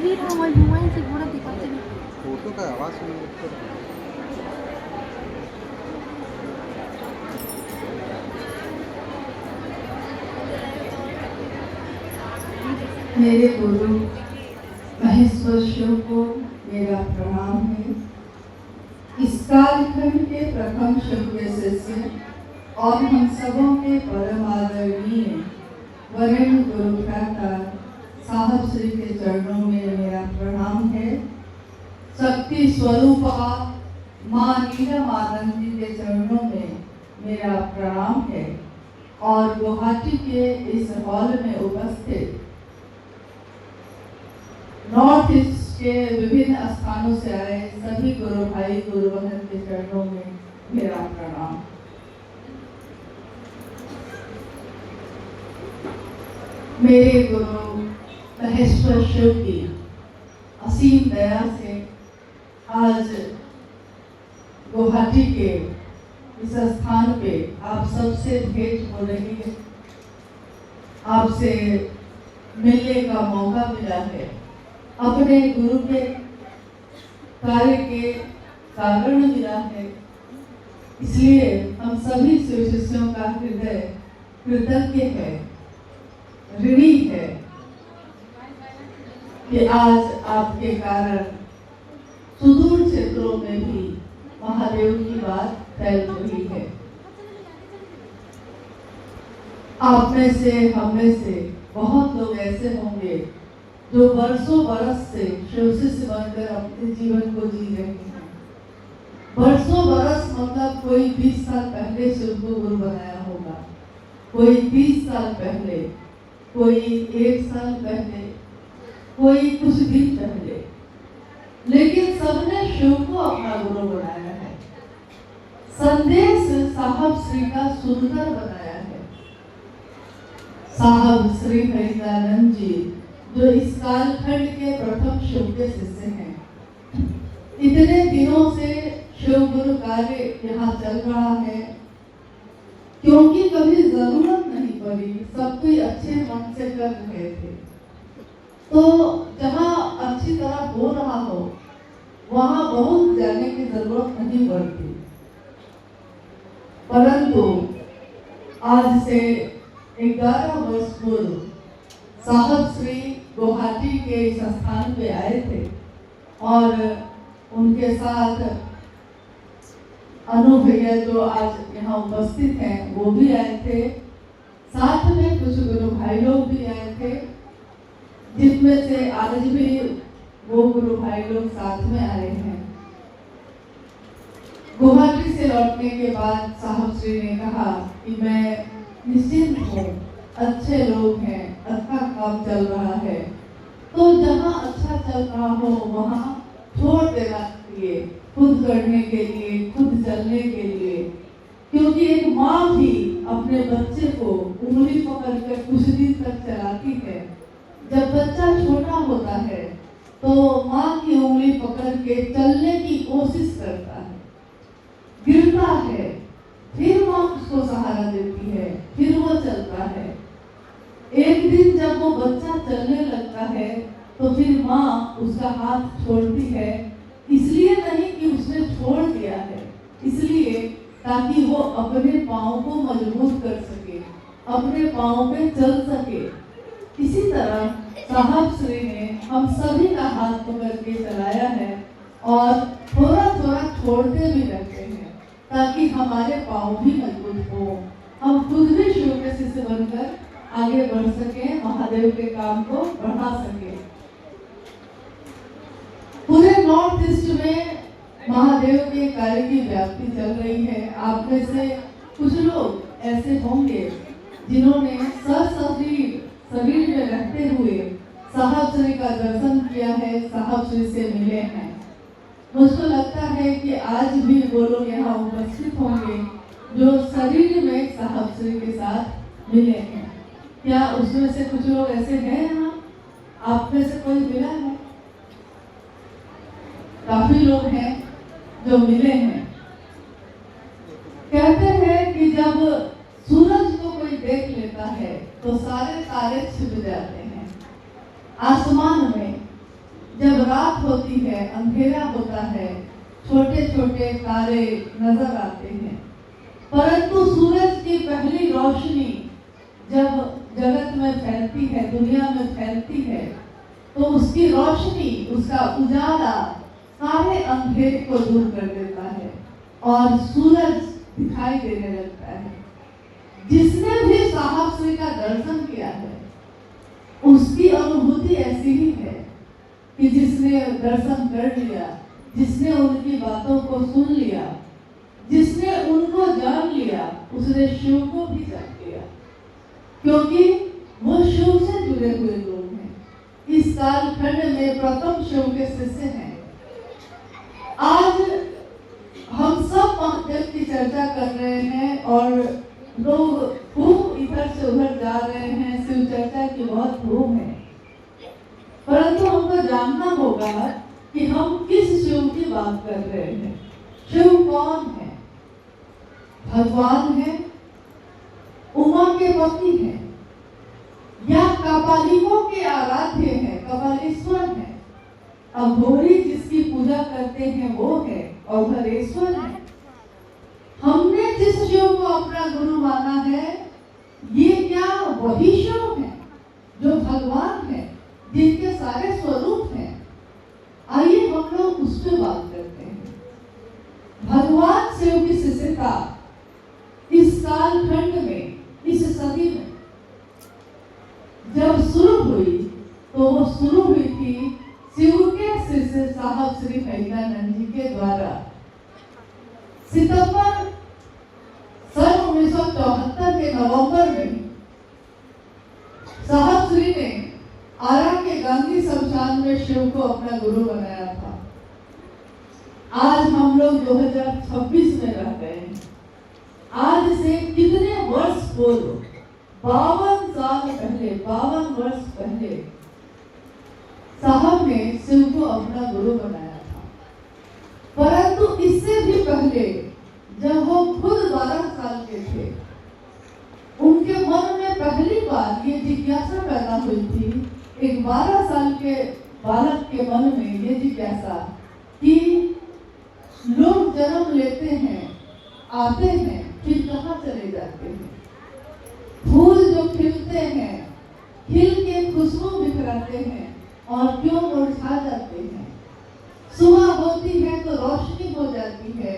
ही रहा, मोबाइल से थोड़ा दिखाते नहीं। फोटो का आवाज सुन। मेरे गुरु महेश्वर शिव को मेरा प्रणाम है। इस कालखंड के प्रथम शिव्य शिष्य और हम सबों के परम आदरणीय वरेण्य गुरु भ्राता साहब श्री के चरणों में मेरा प्रणाम है। शक्ति स्वरूपा माँ नीलम आनंद जी के चरणों में मेरा प्रणाम है और गुवाहाटी के इस हॉल में उपस्थित नॉर्थ ईस्ट के विभिन्न स्थानों से आए सभी गुरु भाई गुरु बहन के चरणों में मेरा प्रणाम। मेरे गुरु महेश्वर शिव की असीम दया से आज गुवाहाटी के इस स्थान पे आप सबसे भेंट हो रही है, आपसे मिलने का मौका मिला है। अपने गुरु के कार्य के कारण मिला है, इसलिए हम सभी शिष्यों का हृदय कृतज्ञ है, ऋणी है कि आज आपके कारण सुदूर क्षेत्रों में भी महादेव की बात फैल रही है। आप में से हम में से बहुत लोग ऐसे होंगे जो बरसों बरस से शिव शिष्य बनकर अपने जीवन को जी रहे हैं। बरसों बरस मतलब कोई 20 साल पहले शिव को गुरु बनाया होगा, कोई 30 साल पहले, कोई 1 साल पहले, कोई कुछ दिन पहले, लेकिन सबने शिव को अपना गुरु बनाया है। संदेश साहब श्री का सुंदर बनाया है। साहब श्री हरिदानंद जी जो इस कालखंड के प्रथम शिव के शिष्य हैं, इतने दिनों से शिव गुरु कार्य यहाँ चल रहा है क्योंकि कभी जरूरत नहीं पड़ी, सब कोई अच्छे मन से कर रहे थे। तो जहाँ अच्छी तरह हो रहा हो वहाँ बहुत जाने की जरूरत नहीं पड़ती, परंतु आज से 11 वर्ष पूर्व साहब श्री गुवाहाटी के इस स्थान पे आए थे और उनके साथ अनु भैया जो आज यहाँ उपस्थित हैं वो भी आए थे। साथ में कुछ गुरु भाई लोग भी आए थे, जिसमें से आज भी वो गुरु भाई लोग साथ में आए हैं। गुवाहाटी से लौटने के बाद साहब श्री ने कहा कि मैं निश्चिंत हूँ, अच्छे लोग हैं, अच्छा काम चल रहा है, तो जहाँ अच्छा चल रहा हो वहाँ छोड़ देना चाहिए, खुद करने के लिए, खुद चलने के लिए। क्योंकि एक माँ भी अपने बच्चे को उंगली पकड़ कर कुछ दिन तक चलाती है। जब बच्चा छोटा होता है तो माँ की उंगली पकड़ के चलने की कोशिश करता है, गिरता है, फिर माँ उसको सहारा देती है, फिर वो चलता है। एक दिन जब वो बच्चा चलने लगता है तो फिर माँ उसका हाथ छोड़ती है, इसलिए नहीं कि उसने छोड़ दिया है, इसलिए ताकि वो अपने पाँव को मजबूत कर सके, अपने पाँव पे चल सके। इसी तरह साहब श्री ने हम सभी का हाथ पकड़ के चलाया है और थोड़ा थोड़ा छोड़ते भी रहते हैं ताकि हमारे पाँव भी मजबूत हो, हम खुद भी शिव के शिष्य बनकर आगे बढ़ सके, महादेव के काम को बढ़ा सके। पूरे नॉर्थ ईस्ट में महादेव के कार्य की व्याप्ति चल रही है। आप में से कुछ लोग ऐसे होंगे जिन्होंने शरीर में रहते हुए साहब श्री का दर्शन किया है, साहब श्री से मिले हैं। मुझको लगता है कि आज भी वो लोग यहाँ उपस्थित होंगे जो शरीर में साहब श्री के साथ मिले हैं। क्या उसमें से कुछ लोग ऐसे हैं यहाँ? आप में से कोई मिला है? काफी लोग हैं जो मिले हैं। कहते हैं कि जब सूरज को कोई देख लेता है तो सारे तारे छिप जाते हैं आसमान में। जब रात होती है, अंधेरा होता है, छोटे छोटे तारे नजर आते हैं, परंतु सूरज की पहली रोशनी जब जगत में फैलती है, दुनिया में फैलती है, तो उसकी रोशनी, उसका उजाला सारे अंधेरे को दूर कर देता है और सूरज दिखाई देने लगता है। जिसने भी साहब श्री का दर्शन किया है, उसकी अनुभूति ऐसी ही है कि जिसने दर्शन कर लिया, जिसने उनकी बातों को सुन लिया, जिसने उनको जान लिया, उसने शिव को भी जान लिया, क्योंकि वो शिव से जुड़े हुए लोग हैं। इस कालखंड में प्रथम शिव के शिष्य हैं। आज हम सब महादेव की चर्चा कर रहे हैं और लोग खूब इधर से उधर जा रहे हैं, शिव चर्चा की बहुत धूम है, परंतु हमको जानना होगा कि हम किस शिव की बात कर रहे हैं। शिव कौन है? भगवान है, उमा के पति हैं, या कपालिकों के आराध्य हैं, कपालेश्वर है, अघोरी जिसकी पूजा करते हैं वो है, अघोरेश्वर है। हमने जिस शिव को अपना गुरु माना है, ये क्या वही शिव है जो भगवान है, जिनके सारे स्वरूप हैं? आइए हम लोग उस पर बात करते हैं। भगवान शिव की शिष्यता इस कालखंड में, इस सदी में जब शुरू हुई, तो वो शुरू हुई थी शिव के शिष्य साहब श्री फैजानंद जी के द्वारा। सितंबर सन 1974 के नवंबर में साहब श्री ने आरा के गांधी शमशान में शिव को अपना गुरु बनाया था। आज हम लोग 2026 में रह गए हैं। आज से कितने वर्ष पूर्व, 52 साल पहले, 52 वर्ष पहले साहब ने शिव को अपना गुरु बनाया था। परंतु इससे भी पहले जब वो खुद 12 साल के थे, उनके मन में पहली बार ये जिज्ञासा पैदा हुई थी, एक 12 साल के बालक के मन में ये जिज्ञासा कि लोग जन्म लेते हैं, आते हैं, फिर कहाँ चले जाते हैं? फूल जो खिलते हैं, खिल के खुशबू बिखराते हैं और क्यों मुरझा जाते हैं? सुबह होती है तो रोशनी हो जाती है,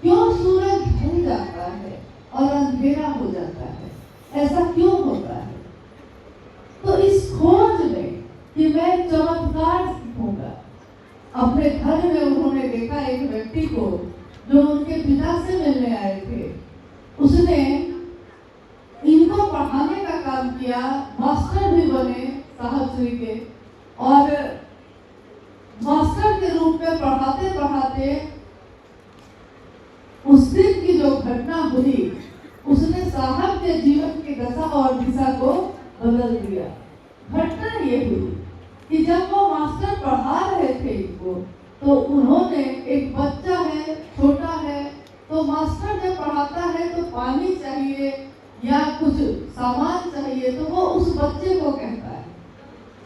क्यों सूरज ढल जाता है और अंधेरा हो जाता है? ऐसा क्यों होता है? तो इस खोज में कि मैं चमत्कार सीखूंगा, अपने घर में उन्होंने देखा एक व्यक्ति को जो उनके पिता से मिलने आए थे। उसने इनको पढ़ाने का काम किया, मास्टर भी बने साहब श्री के, और मास्टर के रूप में पढ़ाते पढ़ाते उस दिन की जो घटना हुई, उसने साहब के जीवन की दशा और दिशा को बदल दिया। घटना ये हुई कि जब वो मास्टर पढ़ा रहे थे इनको, तो उन्होंने, एक बच्चा है, छोटा है, तो मास्टर जब पढ़ाता है तो पानी चाहिए या कुछ सामान चाहिए, तो वो उस बच्चे को कहता है।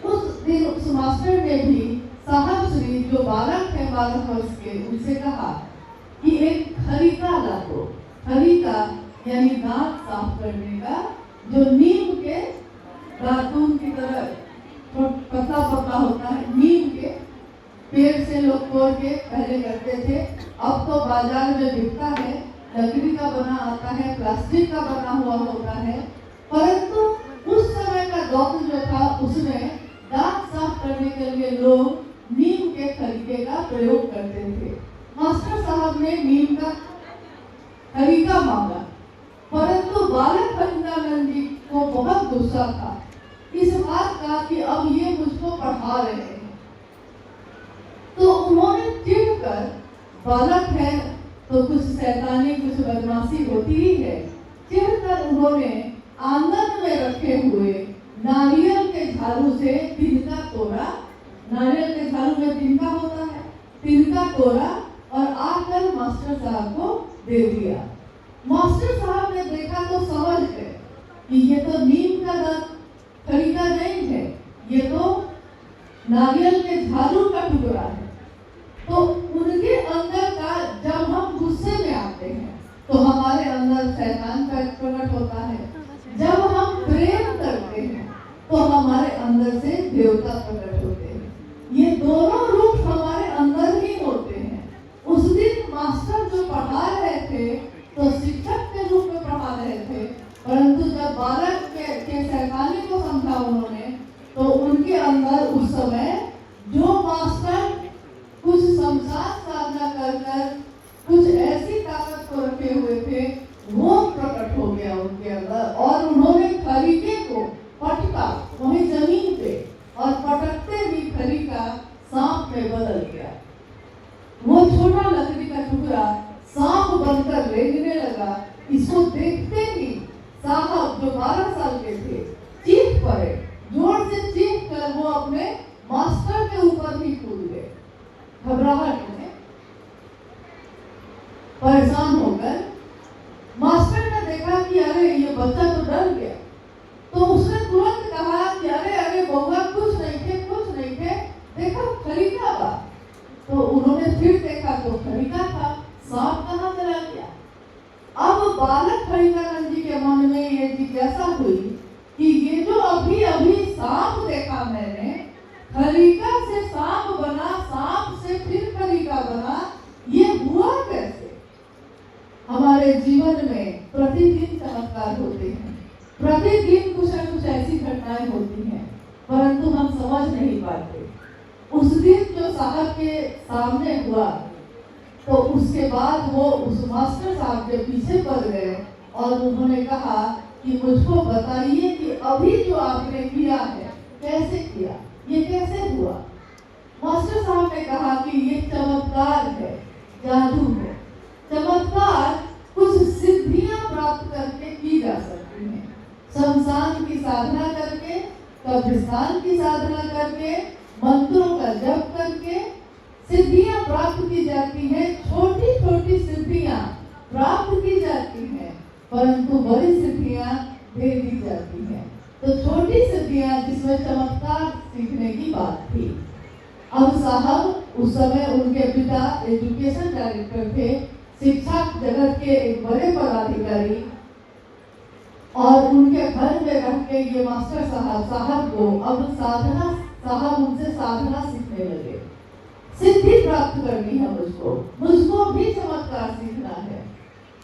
उस दिन उस मास्टर ने भी साहब श्री जो बालक है 12 वर्ष के, उनसे कहा कि एक खरीका ला दो। खरीका यानी दांत साफ करने का, जो नीम के दातून की तरह पतला पतला होता है, नीम के पेड़ से लोग तोड़ के पहले करते थे। अब तो बाजार में बिकता है, लकड़ी का बना आता है, प्लास्टिक का बना हुआ होता है, परंतु उस समय का दौर जो था उसमें दांत साफ करने के लिए लोग नीम के खरीके का प्रयोग करते थे। मास्टर साहब ने नीम का खरीका मांगा, परंतु बालक फरीदानंद जी को बहुत गुस्सा था इस बात का कि अब ये मुझको पढ़ा रहे हैं। तो उन्होंने चिढ़कर, बालक है तो कुछ शैतानी, कुछ बदमाशी होती ही है, चिढ़कर उन्होंने आंगन में रखे हुए नारियल के झाड़ू से तिनका तोड़ा। नारियल के झाड़ू में तिनका होता है, तिनका तोड़ा और आकर मास्टर साहब को दे दिया। मास्टर साहब ने देखा तो समझ गए कि ये तो नीम का तरीका नहीं है, ये तो नारियल के झाड़ू का टुकड़ा है। तो उनके अंदर का जब हम गुस्से में आते हैं तो हमारे अंदर शैतान का प्रकट होता है। जब हम प्रेम करते हैं तो हमारे अंदर से देवता प्रकट होते हैं। ये दोनों रूप हमारे अंदर ही होते हैं। उस दिन मास्टर जो पढ़ा रहे थे तो शिक्षक के रूप में पढ़ा रहे थे, परंतु जब बालक के शैतानी को समझा उन्होंने तो उनके अंदर उस समय जो मास्टर कुछ शमशान साधना कर कुछ ऐसी ताकत को रखे हुए थे वो प्रकट हो गया उनके अंदर, और उन्होंने खरीके को पटका वहीं जमीन पे, और पटकते ही खरीका सांप में बदल गया। वो छोटा लकड़ी का टुकड़ा सांप बनकर रेंगने लगा। इसको देखते ही साहब जो 12 साल के थे चीख पड़े, जोर से चीख कर वो अपने मास्टर के ऊपर ही कूद गए। घबराहट में परेशान होकर मास्टर ने देखा कि अरे ये बच्चा तो डर गया, तो उसने तुरंत कहा कि अरे अरे बउआ कुछ नहीं थे, देखो खरीका था। तो उन्होंने फिर देखा तो खरीका था, सांप कहाँ चला गया। अब बालक खरीकानंद जी के मन में ये जिज्ञासा हुई कि ये जो अभी अभी सांप देखा मैंने, खरीका से सांप बना, सांप से फिर खरीका बना, ये हुआ कैसे। हमारे जीवन में प्रतिदिन चमत्कार होते हैं, प्रतिदिन कुछ न कुछ ऐसी घटनाएं होती हैं, परंतु हम समझ नहीं पाते। उस दिन जो साहब के सामने हुआ तो उसके बाद वो उस मास्टर साहब के पीछे पड़ गए और उन्होंने कहा कि मुझको बताइए कि अभी जो आपने किया है कैसे किया, ये कैसे हुआ। मास्टर साहब ने कहा कि ये चमत्कार है, जादू है। चमत्कार कुछ सिद्धियां प्राप्त करके की जा सकती हैं। शमशान की साधना करके, कब्रिस्तान की साधना करके, मंत्रों का जप करके सिद्धियां प्राप्त की जाती हैं। छोटी छोटी सिद्धियां प्राप्त की जाती हैं, परंतु बड़ी सिद्धियां दे दी जाती हैं। तो छोटी सिद्धियां जिसमें चमत्कार सीखने की बात थी। अब साहब उस समय उनके पिता एजुकेशन डायरेक्टर थे, शिक्षा जगत के एक बड़े पदाधिकारी, और उनके घर में रह के ये मास्टर साहब को अब साधना, साहब उनसे साधना सीखने लगे। सिद्धि प्राप्त करनी है मुझको भी चमत्कार सीखना है।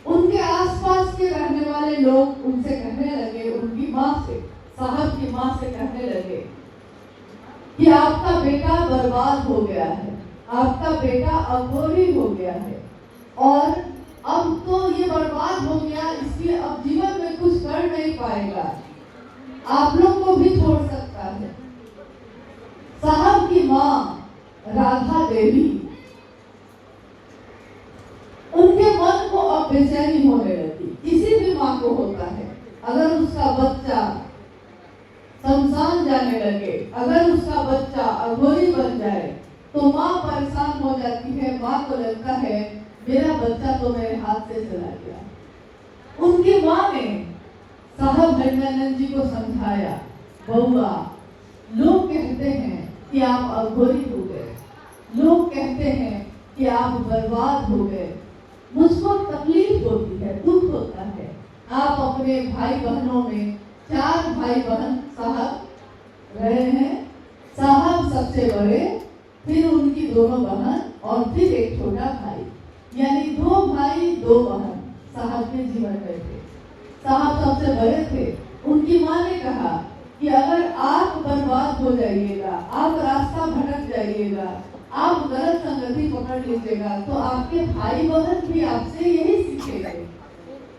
उनके आसपास के रहने वाले लोग उनसे कहने लगे, उनकी माँ से, साहब की माँ से कहने लगे कि आपका बेटा बर्बाद हो गया है, आपका बेटा अघोरी हो गया है, और अब तो ये बर्बाद हो गया, इसलिए अब जीवन में कुछ कर नहीं पाएगा, आप लोग को भी छोड़ सकता है। साहब की माँ राधा देवी, उनके मन को अब बेचैनी होने लगी। किसी भी माँ को होता है, अगर उसका बच्चा शमशान जाने लगे, अगर उसका बच्चा अघोरी बन जाए तो माँ परेशान हो जाती है। माँ को लगता है मेरा बच्चा तो मेरे हाथ से चला गया। उनकी माँ ने साहब हरिनानंद जी को समझाया, बउआ लोग कहते हैं कि आप अघोरी हो गए, लोग कहते हैं कि आप बर्बाद हो गए, मुझको तकलीफ होती है, दुख होता है। आप अपने भाई बहनों में 4 भाई बहन साहब रहे हैं, साहब सबसे बड़े, फिर उनकी दोनों बहन और फिर एक छोटा भाई, यानी 2 भाई 2 बहन साहब के जीवन में थे। साहब सबसे बड़े थे। उनकी माँ ने कहा कि अगर आप बर्बाद हो जाइएगा, आप रास्ता भटक जाइएगा, आप गलत संगति पकड़ लीजिएगा, तो आपके भाई बहन भी आपसे यही सीखेंगे।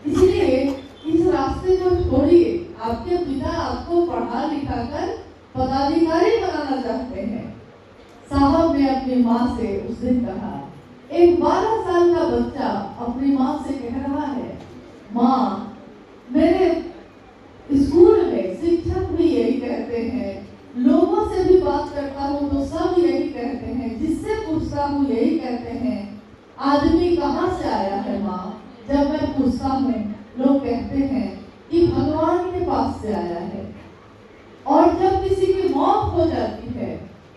इसलिए इस रास्ते को छोड़िए। आपके पिता आपको पढ़ा लिखा कर पदाधिकारी बनाना चाहते हैं। साहब ने अपनी माँ से उस दिन कहा, एक 12 साल का बच्चा अपनी माँ से कह रहा है, माँ मेरे स्कूल में शिक्षक भी यही कहते हैं, लोगों से भी बात करता हूँ तो सब यही कहते हैं, जिससे पूछता हूँ यही कहते हैं, आदमी कहाँ से आया है माँ। जब मैं पूछता हूँ लोग कहते हैं कि भगवान के पास से आया है। और जब किसी की मौत हो जाती है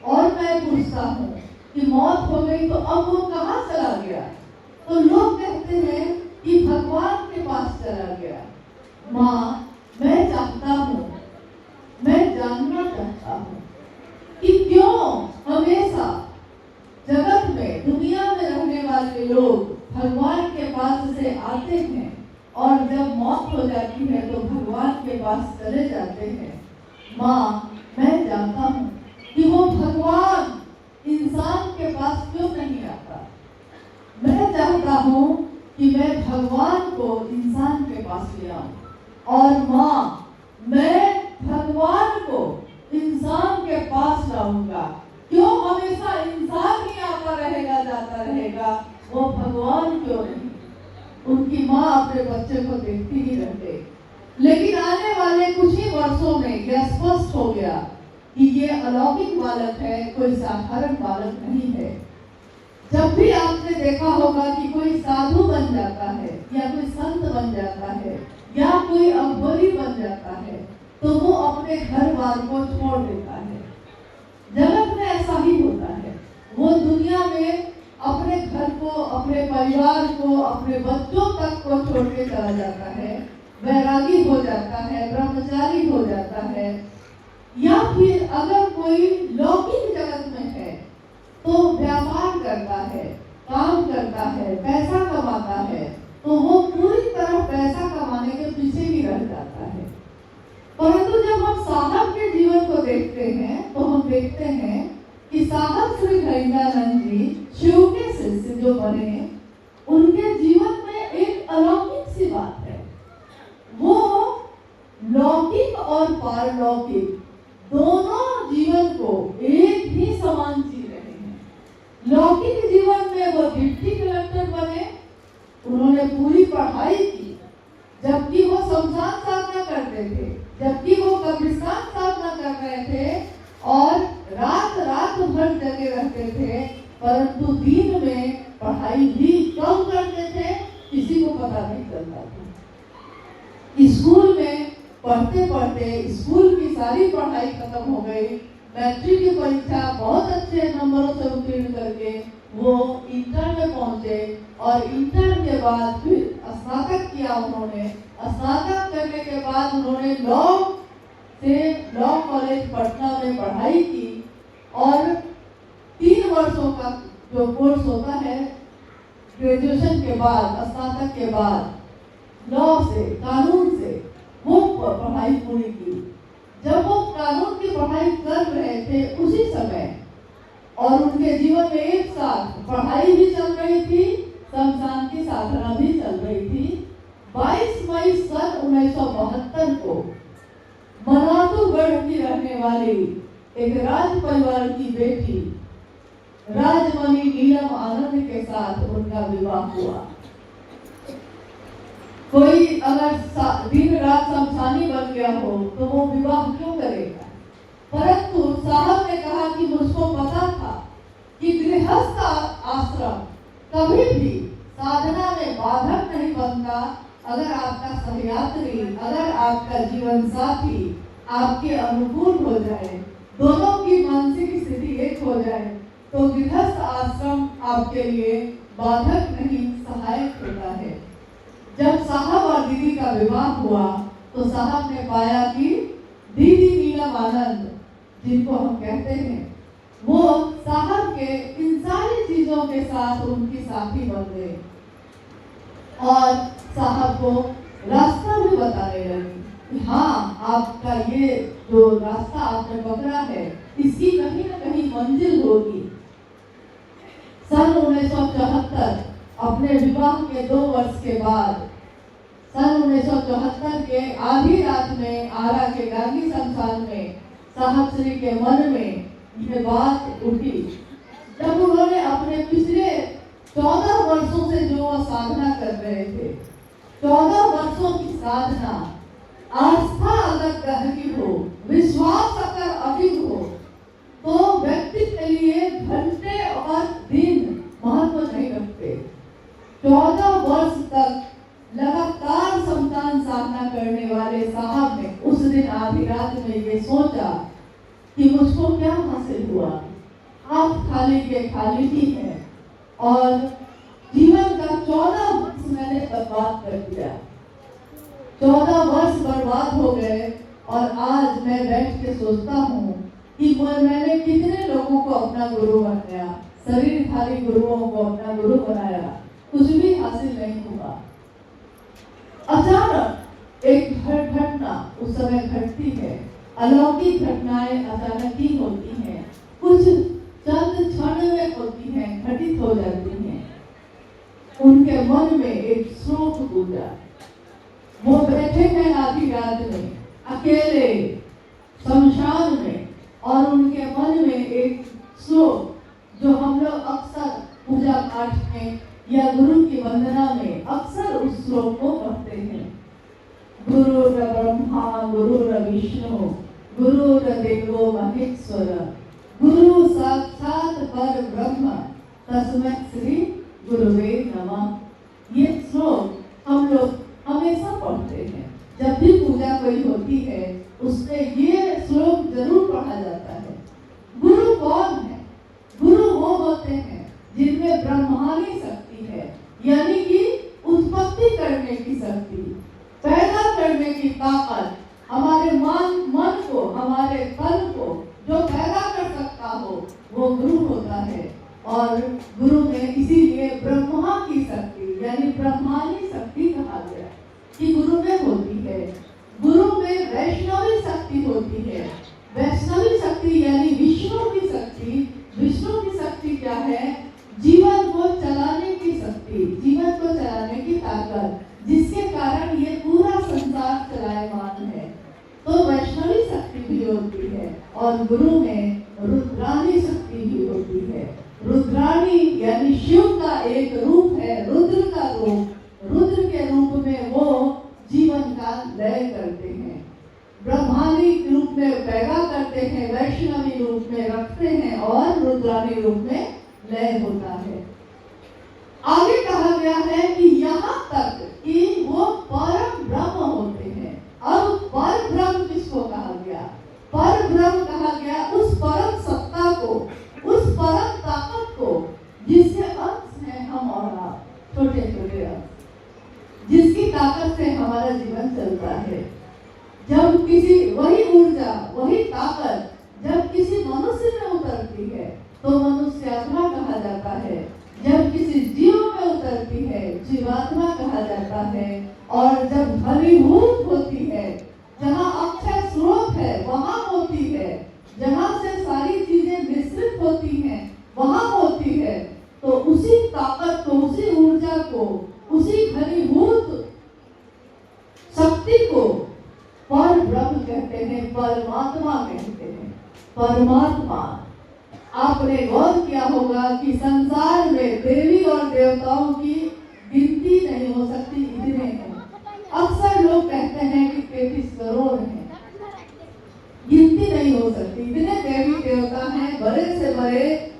और मैं पूछता हूँ कि मौत हो गई तो अब वो कहाँ चला गया? तो लोग कहते हैं कि भगवान के पास चला गया। माँ, मैं चाहता हूँ, मैं जानना चाहता हूँ कि क्यों हमेशा जगत में, दुनिया में रहने वाले लोग भगवान के पास से आते हैं और जब मौत हो जाती है तो भगवान के पास चले जाते हैं। माँ, मैं जानता हूँ कि वो भगवान इंसान के पास क्यों नहीं आता। मैं चाहता हूँ कि मैं भगवान को इंसान के पास ले आऊं और माँ, मैं भगवान को इंसान के पास लाऊंगा। क्यों हमेशा इंसान ही आता रहेगा, जाता रहेगा, वो भगवान क्यों नहीं? उनकी माँ अपने बच्चे को देखती ही रह गई। लेकिन आने वाले कुछ ही वर्षों में यह स्पष्ट हो गया कि ये अलौकिक बालक है, कोई साधारण बालक नहीं है। जब भी आपने देखा होगा कि कोई साधु बन जाता है या कोई संत बन जाता है या कोई अघोरी बन जाता है तो वो अपने घर बार को छोड़ देता है। जगत में ऐसा ही होता है। वो दुनिया में अपने घर को, अपने परिवार को, अपने बच्चों तक को छोड़ के चला जाता है, वैरागी हो जाता है, ब्रह्मचारी हो जाता है। या फिर अगर कोई लौकिक जगत में है तो व्यापार करता है, काम करता है, पैसा कमाता है, तो वो पूरी तरह पैसा कमाने के पीछे ही रह जाता है। परंतु जब हम साहब के जीवन को देखते हैं तो हम देखते हैं कि साहब श्री हरिदानंद जी शिव के शिष्य जो बने, उनके जीवन में एक अलौकिक सी बात है। वो लौकिक और पारलौकिक दोनों जीवन को एक ही समान जी रहे हैं। लौकिक जीवन में वो डिप्टी कलेक्टर बने, उन्होंने पूरी पढ़ाई की, जबकि वो शमशान साधना करते थे, जबकि वो कब्रिस्तान साधना कर रहे थे और रात रात भर जगे रहते थे, परंतु दिन में पढ़ाई भी कम करते थे, किसी को पता नहीं चलता था। स्कूल में पढ़ते पढ़ते स्कूल की सारी पढ़ाई खत्म हो गई। मैट्रिक की परीक्षा बहुत अच्छे नंबरों से उत्तीर्ण करके वो इंटर में पहुंचे और इंटर के बाद फिर स्नातक किया उन्होंने। स्नातक करने के बाद उन्होंने लॉ कॉलेज पटना में पढ़ाई की और 3 वर्षों का जो कोर्स होता है ग्रेजुएशन के बाद, स्नातक के बाद लॉ से, कानून से वो पढ़ाई पूरी की। जब वो कानून की पढ़ाई कर रहे थे उसी समय और उनके जीवन में एक साथ पढ़ाई भी चल रही थी, शमशान की साधना भी चल रही थी। 22 मई सन 1972 को मनातूगढ़ की रहने वाली एक राज परिवार की बेटी राजमणि नीलम आनंद के साथ उनका विवाह हुआ। कोई अगर दिन रात शमशानी बन गया हो तो वो विवाह क्यों करेगा? परंतु साहब ने कहा कि मुझको पता था कि गृहस्थ आश्रम कभी भी साधना में बाधक नहीं बनता। अगर आपका सहयात्री, अगर आपका जीवन साथी आपके अनुकूल हो जाए, दोनों की मानसिक स्थिति एक हो जाए, तो गृहस्थ आश्रम आपके लिए बाधक नहीं, सहायक होता है। जब साहब और दीदी का विवाह हुआ तो साहब ने पाया कि दीदी नीलम आनंद, जिनको हम कहते हैं, वो साहब के इन सारी चीजों के साथ उनकी साथी बन गए और साहब को रास्ता भी बताने लगी कि हाँ, आपका ये जो रास्ता आपने पकड़ा है इसकी कहीं न कहीं मंजिल होगी। सन 1974 अपने विवाह के 2 वर्ष के बाद सन 1974 के आधी रात में आरा के गांधी शमशान में साहब श्री के मन में यह बात उठी। जब उन्होंने अपने पिछले 14 वर्षों से जो साधना कर रहे थे, 14 वर्षों की साधना, आस्था अगर गहरी हो, विश्वास अगर अधिक हो, तो व्यक्ति के लिए घंटे और दिन महत्व नहीं रखते। 14 वर्ष तक लगातार शमशान साधना करने वाले साहब ने उस दिन आधी रात में ये सोचा कि मुझको क्या हासिल हुआ, आप खाली के खाली ही हैं और जीवन का 14 वर्ष मैंने बर्बाद कर दिया। 14 वर्ष बर्बाद हो गए और आज मैं बैठ के सोचता हूँ कि मैंने कितने लोगों को अपना गुरु बनाया, शरीरधारी गुरुओं को अपना गुरु बनाया, कुछ भी हासिल नहीं हुआ। अचानक एक घटना उस समय घटती है, अलौकिक घटनाएं अचानक ही होती हैं, कुछ चंद क्षण में होती हैं, घटित हो जाती हैं। उनके मन में एक शोक गूंजा। वो बैठे हैं आधी रात में अकेले शमशान में और उनके मन में एक श्लोक, जो हम लोग अक्सर पूजा पाठ में या गुरु की वंदना में अक्सर उस श्लोक को पढ़ते हैं। गुरु ब्रह्मा गुरु विष्णु गुरु देवो महेश्वर गुरु साक्षात पर ब्रह्म तस्मै श्री गुरुवे नमः। ये श्लोक हम लोग हमेशा पढ़ते हैं। जब भी पूजा कोई होती है उसमें ये श्लोक जरूर पढ़ा जाता है। गुरु कौन है? गुरु वो होते हैं जिनमें ब्रह्मांडी शक्ति है, यानी कि उत्पत्ति करने की शक्ति, पैदा करने की ताकत, हमारे मन को, हमारे तन को जो पैदा कर सकता हो वो गुरु होता है। और गुरु में इसीलिए ब्रह्मा की शक्ति यानी ब्रह्मांडी शक्ति कहा गया कि गुरु में होती है। गुरु में वैष्णवी शक्ति होती है। वैष्णवी शक्ति यानी विष्णु की शक्ति। विष्णु की शक्ति क्या है? जीवन को चलाने की शक्ति, जीवन को चलाने की ताकत, जिसके कारण ये पूरा संसार चलायमान है। तो वैष्णवी शक्ति भी होती है और गुरु में रुद्राणी शक्ति भी होती है। रुद्राणी यानी शिव का एक रूप है, रुद्र का रूप। रुद्र के रूप में वो जीवन का लय करते हैं, ब्रह्मांडी रूप में पैदा करते हैं, वैष्णवी रूप में रखते हैं और रुद्राणी रूप में लय होता है। आगे कहा गया है कि यहाँ तक कि वो परम ब्रह्म होते हैं। अब पर ब्रह्म किसको कहा गया? पर ब्रह्म कहा गया उस परम सत्ता को, उस परम ताकत को जिससे अंश है हम और आप, छोटे छोटे अंश, जिसकी ताकत से हमारा जीवन चलता है। जब किसी वही ऊर्जा, वही ताकत जब किसी मनुष्य में उतरती है तो मनुष्यात्मा कहा जाता है। जब किसी जीव में उतरती है जीवात्मा कहा जाता है। और जब फलीभूत होती है, जहाँ अक्षय स्रोत है वहाँ होती है, जहाँ से सारी चीजें मिश्रित होती हैं वहाँ होती है, तो उसी ताकत को, उसी ऊर्जा को, उसी घनीभूत शक्ति को पर ब्रह्म कहते हैं, परमात्मा कहते हैं। परमात्मा, आपने गौर किया होगा कि संसार में देवी और देवताओं की गिनती नहीं हो सकती, इतने हैं। अक्सर लोग कहते हैं कि 33 करोड़ हैं, गिनती नहीं हो सकती, इतने देवी देवता हैं, बड़े से बड़े,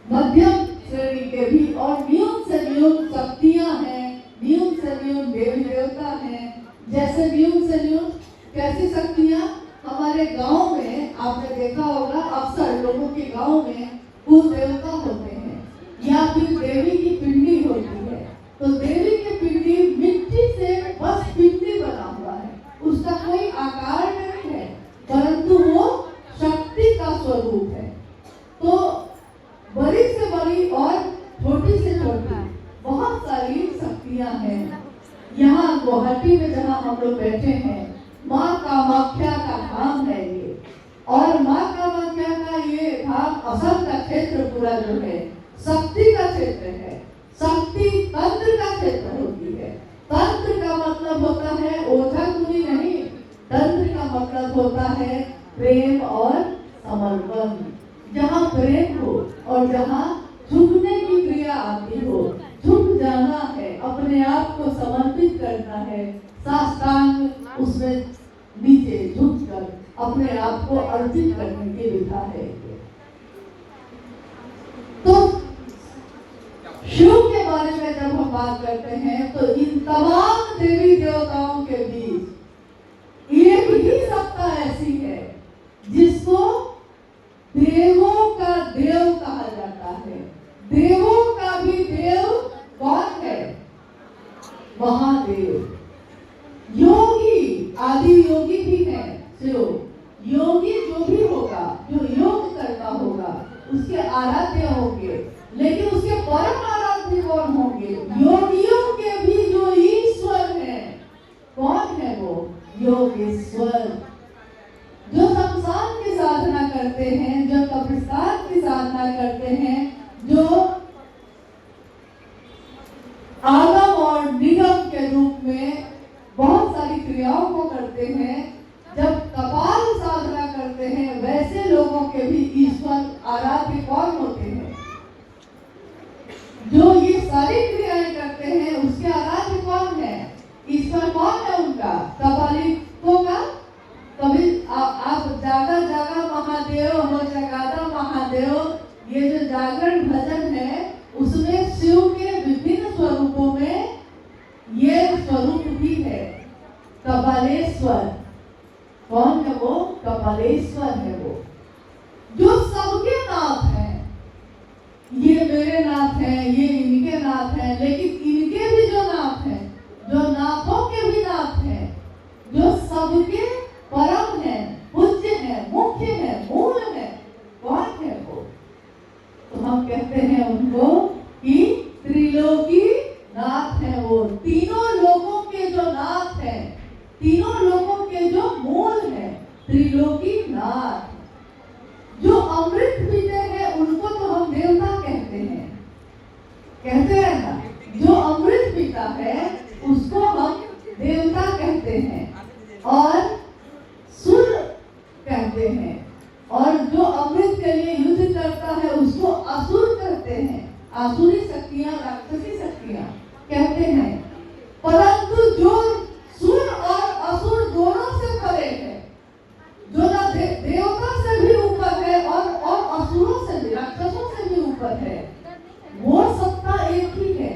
मध्यम श्रेणी के भी और न्यून से न्यून शक्तियां हैं, न्यून से न्यून देवी देवता हैं। जैसे न्यून से न्यून कैसी शक्तियां? हमारे गांव में आपने देखा होगा, अक्सर लोगों के गांव में कुल देवता होते हैं या फिर देवी की पिंडी होती है। तो देवी की पिंडी मिट्टी से बस पिंडी बना हुआ है, उसका कोई आकार नहीं है, परंतु वो शक्ति का स्वरूप है। तो बड़ी से बड़ी और छोटी से छोटी बहुत सारी शक्तियां हैं। यहाँ गुवाहाटी में जहाँ हम लोग बैठे हैं, माँ कामाख्या का धाम है ये, और माँ कामाख्या का ये धाम असम का क्षेत्र पूरा जो है शक्ति का क्षेत्र है। शक्ति तंत्र का क्षेत्र होती है। तंत्र का मतलब होता है ओझा गुनी नहीं, तंत्र का मतलब होता है प्रेम और समर्पण। जहाँ प्रेम हो और जहाँ झुकने की क्रिया आती हो, झुक जाना है, अपने आप को समर्पित करना है, साष्टांग उसमें नीचे झुककर अपने आप को अर्पित करने की विधा है। तो शिव के बारे में जब हम बात करते हैं तो इन तमाम देवी देवताओं के बीच एक ही सत्ता ऐसी है जिसको देवों का देव कहा त्रिलोकेश्वर। जो शमशान की साधना करते हैं, जो कब्रिस्तान की साधना करते हैं, जो आगम और निगम के रूप में बहुत सारी क्रियाओं को करते हैं, जब कपाल साधना करते हैं, वैसे लोगों के भी ईश्वर आराध्य कौन होते हैं? जो ये सारी क्रियाएं करते हैं उसके आराध्य कौन है? ईश्वर कौन है उनका? कपालिकों का? कभी आप जागा जागा महादेव हो, जगादा महादेव, ये जो जागरण भजन है उसमें शिव के विभिन्न स्वरूपों में ये स्वरूप भी है। कपालेश्वर कौन है वो? कपालेश्वर है वो, जो सबके नाथ हैं। ये मेरे नाथ हैं, ये इनके नाथ हैं, लेकिन इनके भी जो नाथ हैं, जो नाथों के भी नाथ हैं, जो सबके परम है, पूज्य है, मुख्य है, मूल है, कौन है वो? तो हम कहते हैं उनको कि त्रिलोकी नाथ है वो। तीनों लोगों के जो नाथ है, तीनों लोगों के जो मूल है, त्रिलोकी नाथ। जो अमृत पीते हैं उनको तो हम देवता कहते हैं, कहते हैं ना। जो अमृत पीता है उसको हम देवता कहते हैं और सुर कहते हैं, और जो अमृत के लिए युद्ध करता है उसको असुर कहते हैं। आसुरी शक्तियां, राक्षसी शक्तियां कहते हैं। परंतु जो सुर और असुर दोनों से परे है, जो ना देवता से भी ऊपर है और असुरों से भी, राक्षसों से भी ऊपर है, वो सत्ता एक ही है।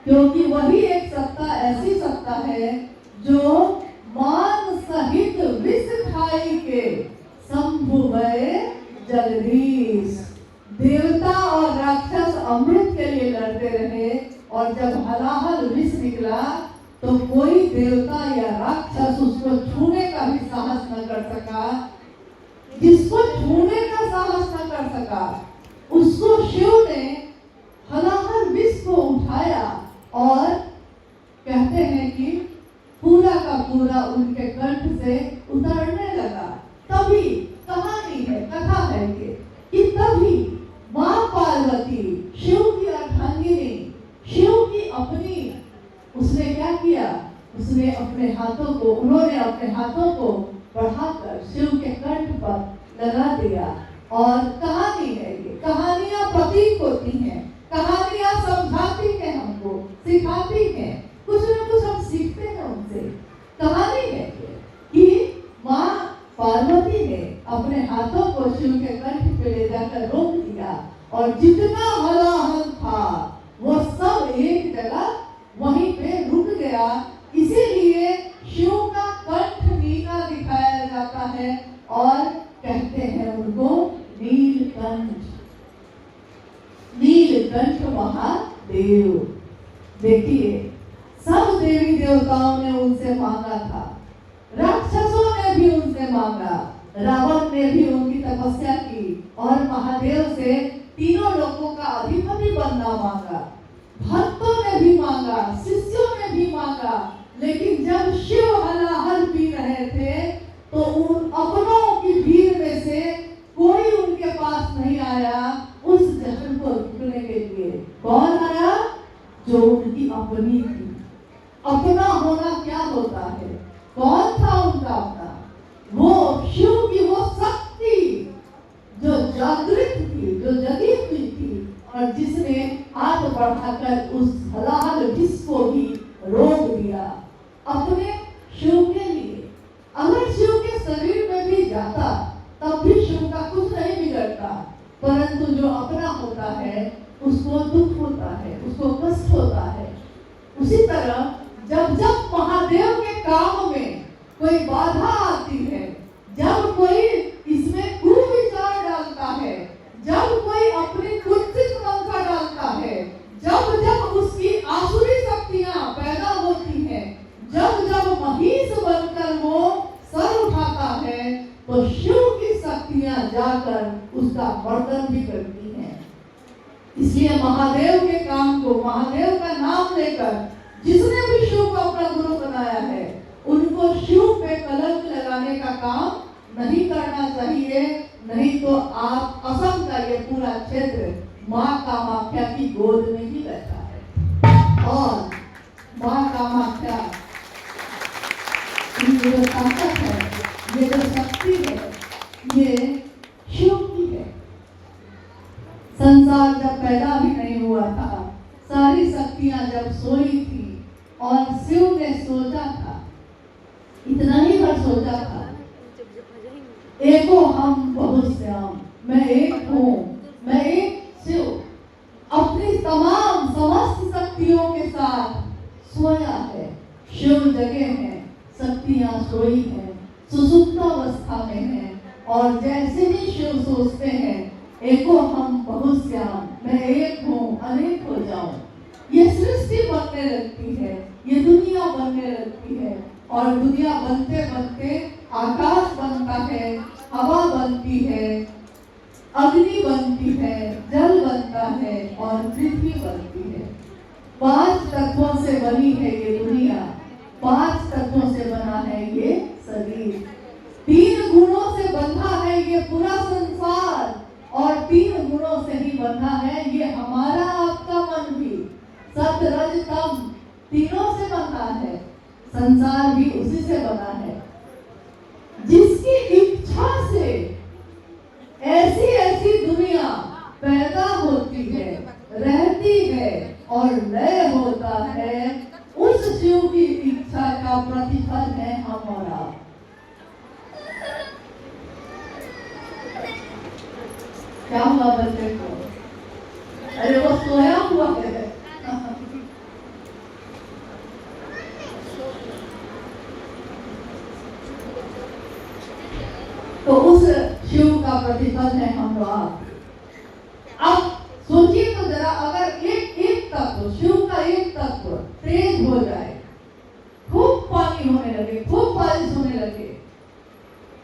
क्योंकि वही एक सत्ता ऐसी सत्ता है जो मान सहित विष खाई के शंभु भय जगदीश। देवता और राक्षस अमृत के लिए लड़ते रहे, और जब हलाहल विष निकला तो कोई देवता या राक्षस उसको छूने का भी साहस न कर सका। जिसको छूने का साहस न कर सका उसको शिव ने हलाहल विष को उठाया और कहते हैं कि पूरा का पूरा उनके कंठ से उतरने लगा। तभी कहानी है, कथा है ये, कि तभी मां पार्वती, शिव की अर्धांगिनी, शिव की अपनी, उसने क्या किया? उसने अपने हाथों को, उन्होंने अपने हाथों को बढ़ाकर शिव के कंठ पर लगा दिया। और कहानी है ये, कहानियां प्रतीक होती हैं, कहानियां समझाती हैं, हमको सिखाती हैं, कुछ न कुछ हम सीखते हैं उनसे। कहानी है ये कि माँ पार्वती ने अपने हाथों को शिव के कंठ पे ले जाकर रोक दिया, और जितना हलाहल था वो सब एक जगह वहीं पे रुक गया। इसीलिए शिव का कंठ नीला दिखाया जाता है और कहते हैं उनको नीलकंठ, नीलकंठ महादेव। देखिए, सब देवी देवताओं ने उनसे मांगा था, राक्षसों ने भी उनसे मांगा, रावण ने भी उनकी तपस्या की और महादेव से तीनों लोगों का अधिपति बनना मांगा। भक्तों ने भी मांगा, शिष्यों ने भी मांगा, लेकिन जब शिव हलाहल पी रहे थे तो उन अपनों की भीड़ में से कोई उनके पास नहीं आया उस जहर को रोकने के लिए। कौन आया? जो उनकी अपनी थी। अपना होना क्या होता है? कौन था उनका अपना? वो शिव की वो शक्ति जो जागृत थी, जो जगी हुई थी, और जिसने हाथ बढ़ाकर उस हलाहल विष को भी रोक दिया अपने शिव के लिए। अगर शिव के शरीर में भी जाता तब भी शिव का कुछ नहीं बिगड़ता, परंतु जो अपना होता है उसको दुख होता है, उसको कष्ट होता है। उसी तरह जब जब महादेव के काम में कोई बाधा आती है, जब कोई इसमें कुविचार डालता है, जब कोई अपनी कुत्सित मंशा डालता है, जब जब उसकी आसुरी शक्तियां पैदा होती हैं, जब जब महिष बनकर वो सर उठाता है, तो शिव की शक्तियां जाकर उसका मर्दन भी करती हैं। इसलिए महादेव के काम को, महादेव का नाम लेकर जिसने भी शिव को अपना गुरु बनाया है, उनको उनको शिव पे कलंक लगाने का काम नहीं करना चाहिए, नहीं तो आप असम का ये पूरा क्षेत्र माँ कामाख्या की गोद में ही बैठा है। और माँ कामाख्या ये जो ताकत है, ये जो शक्ति है, ये शिव की है। संसार जब पैदा भी नहीं हुआ था, सारी शक्तियां जब सोई थी और शिव ने सोचा था, इतना ही बार सोचा था, एको हम बहुश्याम, मैं एक हूँ, मैं एक शिव, अपनी तमाम समस्त शक्तियों के साथ सोया है। शिव जगे हैं, शक्तियां सोई हैं, सुसुप्तावस्था में हैं, और जैसे ही शिव सोचते हैं एको हम बहुश्याम, मैं एक हूँ अनेक हो जाऊं, ये सृष्टि बनने लगती है, ये दुनिया बनने लगती है। और दुनिया बनते बनते आकाश बनता है, हवा बनती है, अग्नि बनती है, जल बनता है और पृथ्वी बनती है। 5 तत्वों से बनी है ये दुनिया, 5 तत्वों से बना है ये शरीर, 3 गुणों से बंधा है ये पूरा संसार, और 3 गुणों से ही बंधा है ये हमारा आपका मन भी। सत रज तम तीनों से बना है, संसार भी उसी से बना है। जिसकी इच्छा से ऐसी ऐसी दुनिया पैदा होती है, रहती है और लय होता है, उस शिव की इच्छा का प्रतिफल है हम और आप। क्या हुआ बच्चे को? अरे वो सोया हुआ है। तो उस शिव का प्रतिफल है हम आप। अब सोचिए तो जरा, अगर एक तत्व, शिव का एक तत्व तेज हो जाए, खूब पानी होने लगे, खूब बारिश होने लगे,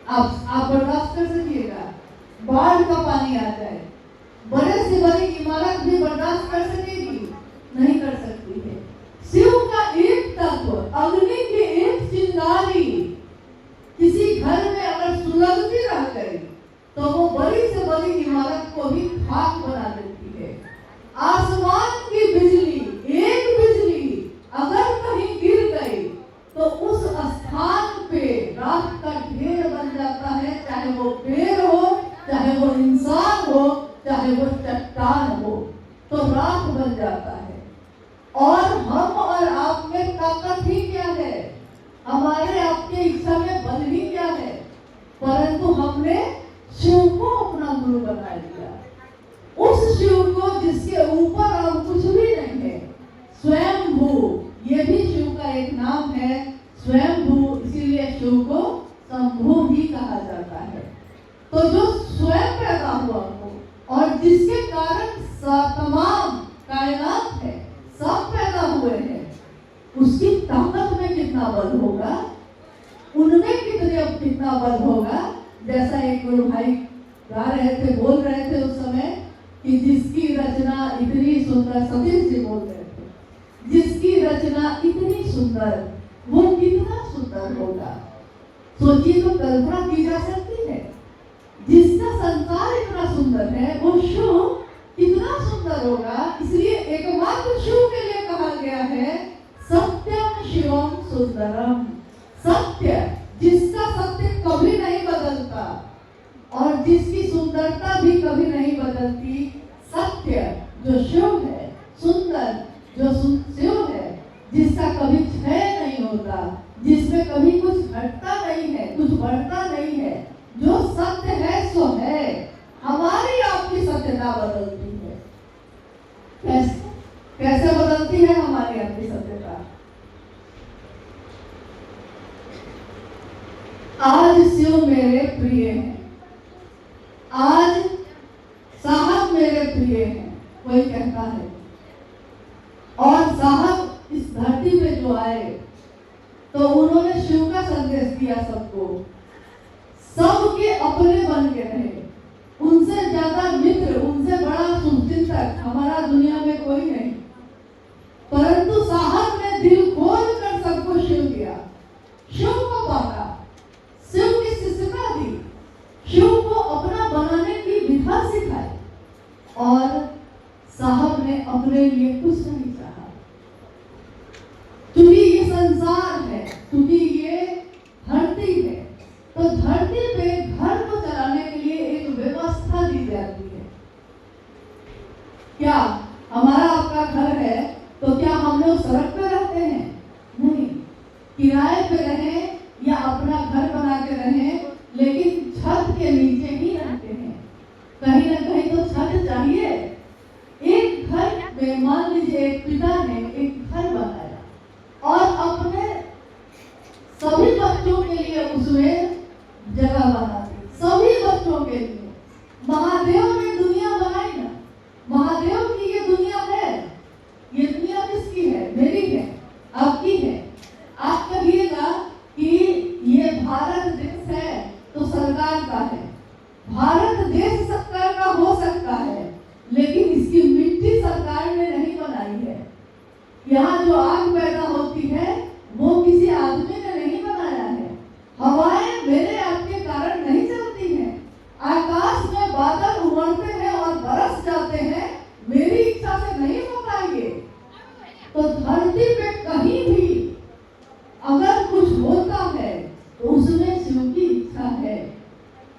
आप बर्दाश्त कर सकिएगा? बाढ़ का पानी आ जाए, बड़े से बड़ी इमारत भी बर्दाश्त कर सकेगी? नहीं कर सकती है। शिव का एक तत्व, अग्नि की एक चिंगारी किसी घर में अगर सुलगती रह गई तो वो बड़ी से बड़ी इमारत को भी खाक बना देती है। आसमान की बिजली, एक बिजली अगर कहीं गिर गई तो उस स्थान पे राख का ढेर बन जाता है, चाहे वो पेड़ हो, चाहे वो इंसान हो, चाहे वो चट्टान हो, तो राख बन जाता है। और हम और आप में ताकत ही क्या है? हमारे आपके इच्छा में बल ही क्या है? परंतु हमने शिव को अपना गुरु बना लिया, उस शिव को जिसके ऊपर और कुछ भी नहीं है। स्वयंभू, ये भी शिव का एक नाम है, स्वयंभू, इसीलिए शिव को शंभू भी कहा जाता है। तो जो स्वयं पैदा हुआ हो और जिसके कारण तमाम कायनात है, सब पैदा हुए हैं, उसकी ताकत में कितना बल होगा, उनमें कितना बल होगा। जैसा एक गुरु भाई गा रहे थे, बोल रहे थे उस समय कि जिसकी रचना इतनी सुंदर, सतीश जी बोल रहे थे, जिसकी रचना इतनी सुंदर वो कितना सुंदर होगा। सोचिए तो कल्पना की जा सकती है। जिसका संसार इतना सुंदर है वो शिव कितना सुंदर होगा। इसलिए एकमात्र शिव के लिए कहा गया है सत्यम शिवम सुंदरम। सत्य, जिसका सत्य कभी नहीं बदलता और जिसकी सुंदरता भी कभी नहीं बदलती, सत्य जो शिव है, सुंदर जो शिव है, जिसका कभी क्षय नहीं होता, जिसमें कभी कुछ घटता नहीं है, कुछ बढ़ता नहीं है, जो सत्य है सो है। हमारी आपकी सत्यता बदलती है। कैसे बदलती है हमारी आपकी सत्यता? आज शिव मेरे प्रिय हैं, आज साहब मेरे प्रिय हैं, कोई कहता है। और साहब इस धरती पे जो आए तो उन्होंने शिव का संदेश दिया सबको, सबके अपने बन के रहे। उनसे ज्यादा मित्र, उनसे बड़ा शुभचिंतक हमारा दुनिया में कोई नहीं। परंतु साहब ने दिल खोल कर सबको शिव दिया। शिव अपने लिए कुछ नहीं चाहा। क्योंकि ये संसार है, क्योंकि ये धरती है, तो धरती पे घर को चलाने के लिए एक व्यवस्था दी जाती है। क्या हमारा आपका घर है तो क्या हम लोग सड़क पे रहते हैं? नहीं, किराए पे रहें या अपना घर बना के रहें, लेकिन छत के नीचे ही रहते हैं। कहीं ना कहीं तो छत चाहिए। एक घर में मान लीजिए एक पिता ने एक घर बनाया और अपने सभी बच्चों के लिए उसमें जगह बना दी, सभी बच्चों के लिए। महादेव ने दुनिया बनाई ना, महादेव की ये दुनिया है। ये दुनिया किसकी है? मेरी है, आपकी है। आप कहिएगा कि ये भारत देश है तो सरकार का है। भारत देश सरकार का हो सकता है, लेकिन इसकी मिट्टी सरकार ने नहीं बनाई है। यहाँ जो आग पैदा होती है वो किसी आदमी ने नहीं बनाया है। हवाएं मेरे आपके कारण नहीं चलती हैं। आकाश में बादल उमड़ते हैं और बरस जाते हैं, मेरी इच्छा से नहीं हो पाएंगे। तो धरती पे कहीं भी अगर कुछ होता है तो उसमें शिव की इच्छा है।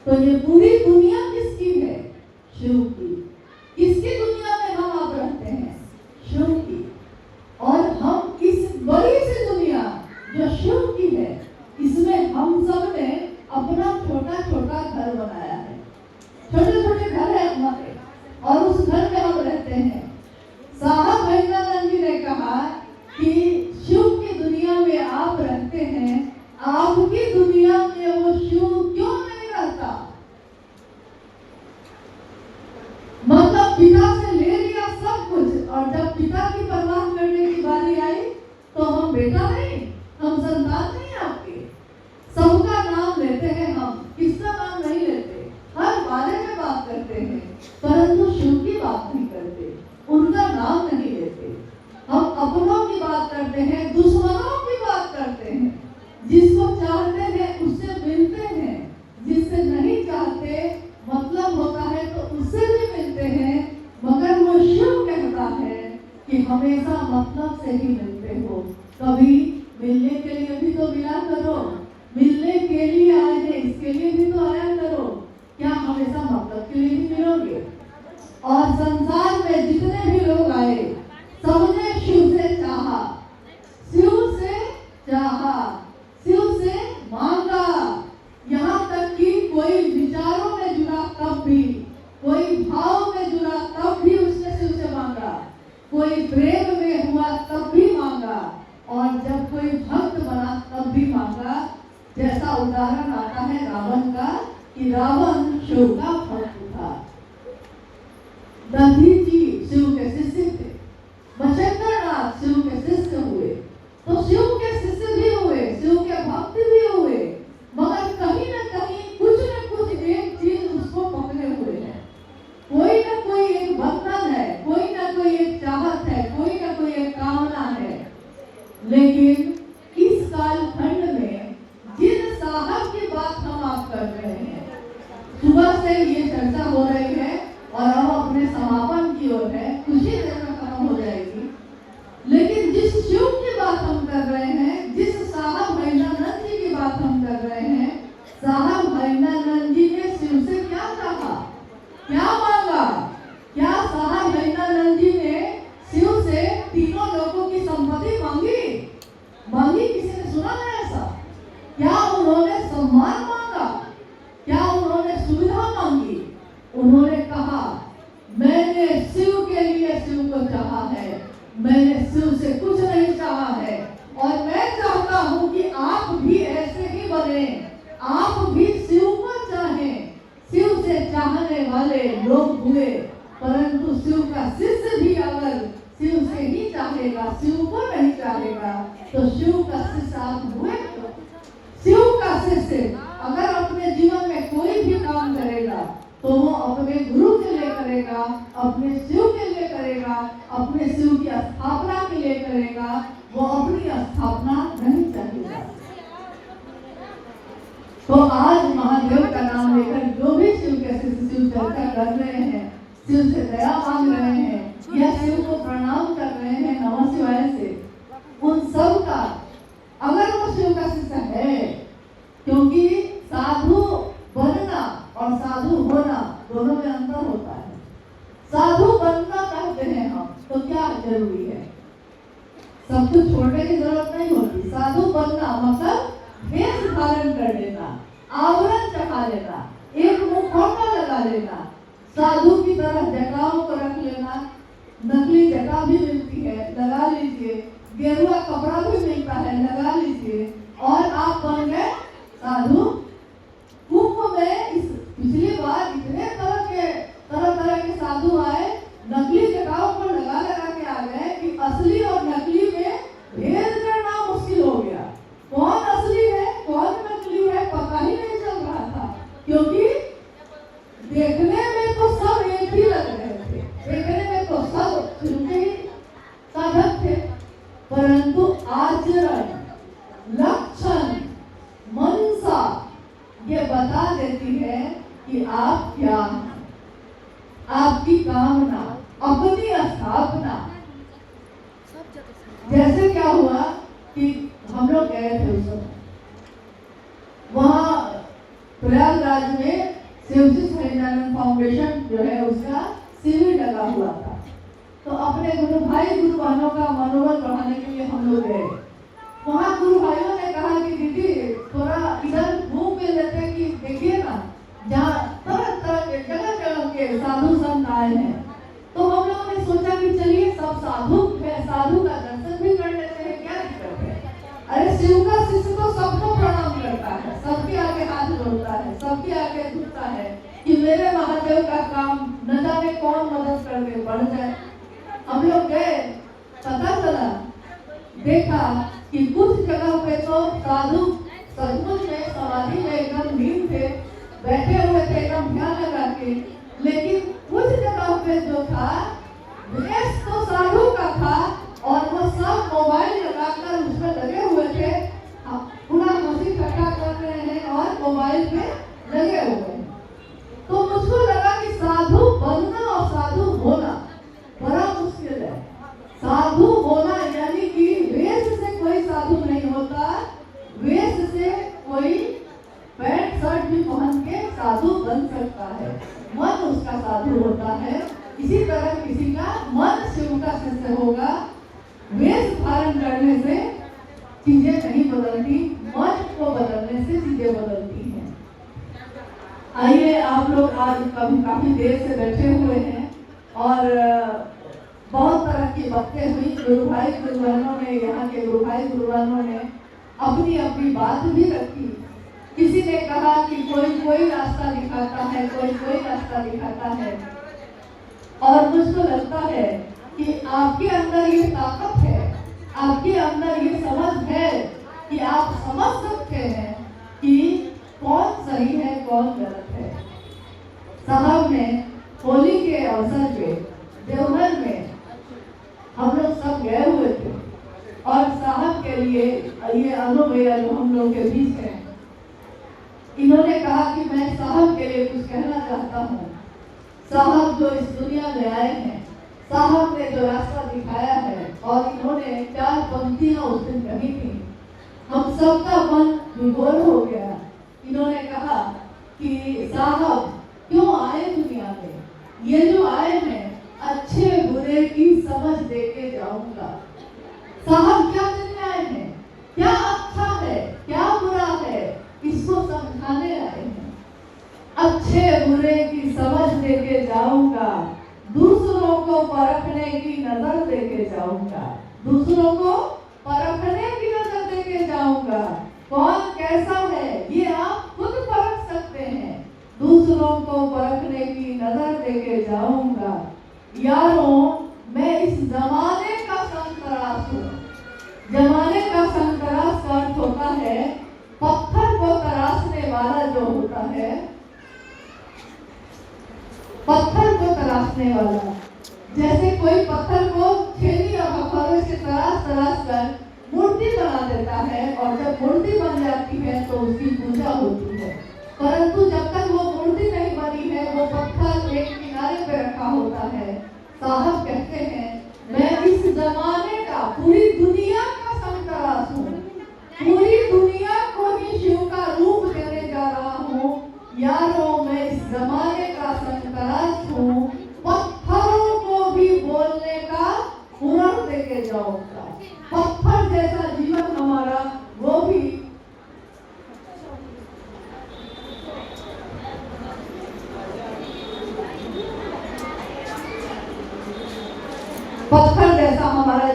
तो ये पूरी दुनिया किसकी है? शिव की। किसकी दुनिया में हम आप रहते हैं? शिव की। और हम इस बड़ी सी दुनिया जो शिव की है, इसमें हम सब ने अपना छोटा छोटा घर बनाया है। छोटे छोटे घर है हमारे और उस घर में हम रहते हैं। साहब भैरवानंद जी ने कहा कि शिव की दुनिया में आप रहते हैं, आपकी दुनिया में वो शिव क्यों नहीं रहता? मतलब पिता से ले लिया सब कुछ, और जब पिता की परवाह करने की बारी आई तो हम बेटा नहीं, हम संतान नहीं आपके। सबका नाम लेते हैं हम, किसका नाम नहीं लेते। हर बारे में बात करते हैं, परंतु शिव की बात नहीं करते, उनका नाम नहीं लेते। हम अपनों की बात करते हैं, दुश्मनों की बात करते हैं। जिसको चाहते हैं उससे मिलते हैं, जिससे नहीं चाहते मतलब होता है तो उससे भी मिलते हैं। मगर वो शिव कहता है कि हमेशा मतलब से ही मिलते हो। कभी मिलने के लिए भी तो मिला करो, मिलने के लिए आए हैं इसके लिए भी तो आया करो। क्या हमेशा मतलब के लिए ही मिलोगे? और संसार में जितने भी लोग आए सबने शिव से चाहा, शिव से चाहा, शिव से मांगा। यहाँ तक कि कोई विचारों में जुड़ा तब भी, कोई भाव में जुड़ा तब भी उसने शिव से मांगा, कोई प्रेम में हुआ तब भी मांगा, और जब कोई भक्त बना तब भी मांगा। जैसा उदाहरण आता है रावण का कि रावण शिव का भक्त था। दधि जी शिव के शिष्य थे, मच्छिंद्रनाथ शिव के शिष्य हुए, तो शिव के शिष्य भी हुए, शिव के भक्त भी हुए। मगर कहीं न कहीं कुछ न कुछ एक चीज उसको पकड़े हुए है। कोई न कोई एक बंधन है, कोई न कोई एक चाहत है, कोई न कोई एक कामना है। लेकिन इस कालखंड में जिन साहब की बात हम आप कर रहे हैं, सुबह से ये चर्चा हो रही है और अब अपने समापन की ओर है, कुछ ही देर में खत्म हो जाएगी। लेकिन जिस शिव की बात हम कर रहे हैं, जिस साहब भैरवानंद जी की बात हम कर रहे हैं, साहब भैरवानंद जी ने शिव से क्या चाहा, क्या मांगा? क्या साहब भैरवानंद जी ने शिव से तीनों लोगों की संपत्ति मांगी? मांगी? किसी ने सुना है ऐसा? क्या उन्होंने सम्मान मांगा? क्या उन्होंने सुविधा मांगी? उन्होंने कहा मैंने शिव के लिए शिव को चाहा है, मैंने शिव से कुछ नहीं चाहा है। और मैं चाहता हूं कि आप भी ऐसे ही बने, आप भी शिव को चाहें। शिव से चाहने वाले लोग हुए, परंतु शिव का शिष्य भी अगर शिव से ही चाहेगा, शिव को नहीं चाहेगा, तो शिव का शिष्य आप हुए। शिव का शिष्य अगर अपने जीवन में कोई भी काम करेगा तो वो अपने गुरु के लिए करेगा, अपने शिव के लिए करेगा, अपने शिव की स्थापना के लिए करेगा, वो अपनी स्थापना नहीं चाहेगा। तो आज महादेव का नाम लेकर जो भी शिव के शिष्य शिव चर्चा कर रहे हैं, शिव से दया मांग रहे हैं या शिव को प्रणाम साधु होना, दोनों में अंतर होता है। साधु बनना चाहते हैं हम, तो क्या जरूरी है? सब कुछ छोड़ने की जरूरत नहीं होती। साधु बनना मतलब वेश धारण कर लेना, आवरण चढ़ा लेना, एक मुखौटा लगा लेना, साधु की तरह जटाओं को रख लेना। नकली जटा भी मिलती है, लगा लीजिए। गेरुआ कपड़ा भी मिलता है, लगा लीजिए और आप बन गए साधु। कुंभ में इस पिछली बार इतने तरह के साधु आए, नकली जटाओं को लगा के आ गए कि असली और नकली में भेद करना मुश्किल हो गया। कौन असली है कौन नकली है पता ही नहीं चल रहा था, क्योंकि देखने में तो सब एक ही लग रहे थे, देखने में तो सब उनके ही साधक थे, परंतु आचरण, लक्षण, मनसा ये बता देती है कि आप क्या हैं। आपकी कामना, अपनी स्थापना। जैसे क्या हुआ कि हम लोग गए थे उस समय, वहाँ प्रयागराज में शिवजी हरिनारायण फाउंडेशन जो है उसका शिविर लगा हुआ था। तो अपने गुरु बहनों का मनोबल बढ़ाने के लिए हम लोग गए। वहाँ गुरु भाइयों ने कहा कि दीदी थोड़ा इधर घूम के लेते कि देखिए ना, जहाँ तरह के जगह के साधु संत आए हैं। तो हम लोगों ने सोचा कि चलिए सब साधु का दर्शन भी कर लेते हैं, क्या दिक्कत है। अरे शिव का शिष्य तो सबको प्रणाम करता है, सबके आगे हाथ जोड़ता है, सबके आगे झुकता है कि मेरे महादेव का काम न जाने कौन मदद करके बढ़ जाए। हम लोग गए, पता चला, देखा कि कुछ जगह पे तो साधु सचमुच में समाधि में एकदम नींद थे, बैठे हुए थे एकदम ध्यान लगा के, लेकिन कुछ जगह पे जो था वेश तो साधु का था और वो सब मोबाइल लगाकर उसमें लगे हुए थे, पूरा हंसी इकट्ठा कर रहे हैं और मोबाइल पे लगे हुए हैं। तो मुझको लगा कि साधु बनना और साधु होना बड़ा मुश्किल है। साधु होना यानी कि वेश से कोई साधु नहीं होता, वेश से कोई पैंट शर्ट भी पहन के साधु बन सकता है, मन उसका साधु होता है। इसी तरह किसी का मन शिव का शिष्य होगा। वेश धारण करने से चीजें नहीं बदलती, मन को बदलने से चीजें बदलती हैं। आइए, आप लोग आज काफी देर से बैठे हुए हैं और बहुत तरह की बातें हुई। गुरु भाई गुरु बहनों ने, यहाँ के गुरु भाई गुरु बहनों ने अपनी अपनी बात भी रखी। किसी ने कहा कि कोई रास्ता दिखाता है, कोई रास्ता दिखाता है, और मुझको लगता है कि आपके अंदर ये ताकत है, आपके अंदर ये समझ है कि आप समझ सकते हैं कि कौन सही है कौन गलत है। साहब ने होली के अवसर पे देवघर में हम लोग सब गए हुए थे और साहब के लिए ये अनुभव जो हम लोग के बीच है, इन्होंने कहा कि मैं साहब के लिए कुछ कहना चाहता हूँ। साहब जो इस दुनिया में आए हैं, साहब ने जो रास्ता दिखाया है, और इन्होंने 4 पंक्तियां उस दिन कही थी, हम सबका मन विभोर हो गया। इन्होंने कहा कि साहब क्यों आए दुनिया में, ये जो आए हैं अच्छे बुरे की समझ देके जाऊंगा। साहब क्या देने आए हैं, क्या अच्छा है क्या बुरा है, इसको समझाने आए हैं। अच्छे बुरे की समझ देके जाऊंगा, दूसरों को परखने की नजर देके जाऊंगा, दूसरों को परखने की नजर देके जाऊंगा। कौन कैसा है ये आप खुद परख सकते हैं, दूसरों को परखने की नजर देके जाऊंगा। यारों, मैं इस जमाने का संतरास हूँ। जमाने का संतरास का अर्थ होता है पत्थर को तराशने वाला जो होता है, पत्थर को तराशने वाला। जैसे कोई पत्थर को छेनी या हथौड़े से तराश कर मूर्ति बना देता है, और जब मूर्ति बन जाती है तो उसकी पूजा होती है। परंतु जब तक वो मूर्ति नहीं बनी है, वो पत्थर एक किनारे पे रखा होता है। साहब कहते हैं मैं इस जमाने का, पूरी दुनिया का संतरास हूँ, पूरी दुनिया को ही शिव का रूप देने जा रहा हूँ। यारों, मैं इस जमाने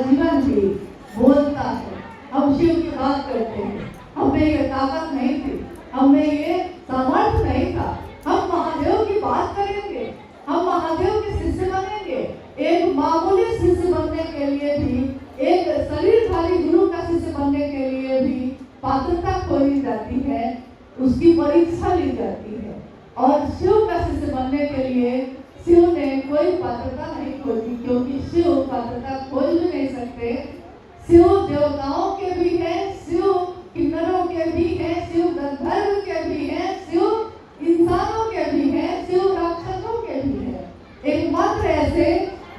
जीवन भी बोलता है। हम शिव की बात करते हैं, हमें ये ताकत नहीं थी, हमें ये सामर्थ्य नहीं था, हम महादेव की बात करेंगे, हम महादेव के शिष्य बनेंगे। एक मामूली शिष्य बनने के लिए भी, एक शरीरधारी गुरु का शिष्य बनने के लिए भी पात्रता खोली जाती है, उसकी परीक्षा ली जाती है। और शिव का शिष्य बनने के लिए शिव ने कोई पात्रता नहीं खोजी, क्योंकि शिव पात्रता खोज भी नहीं सकते। शिव देवताओं के भी हैं, शिव किन्नरों के भी हैं, शिव गंधर्व के भी हैं, शिव इंसानों के भी हैं, शिव राक्षसों के भी हैं। एकमात्र ऐसे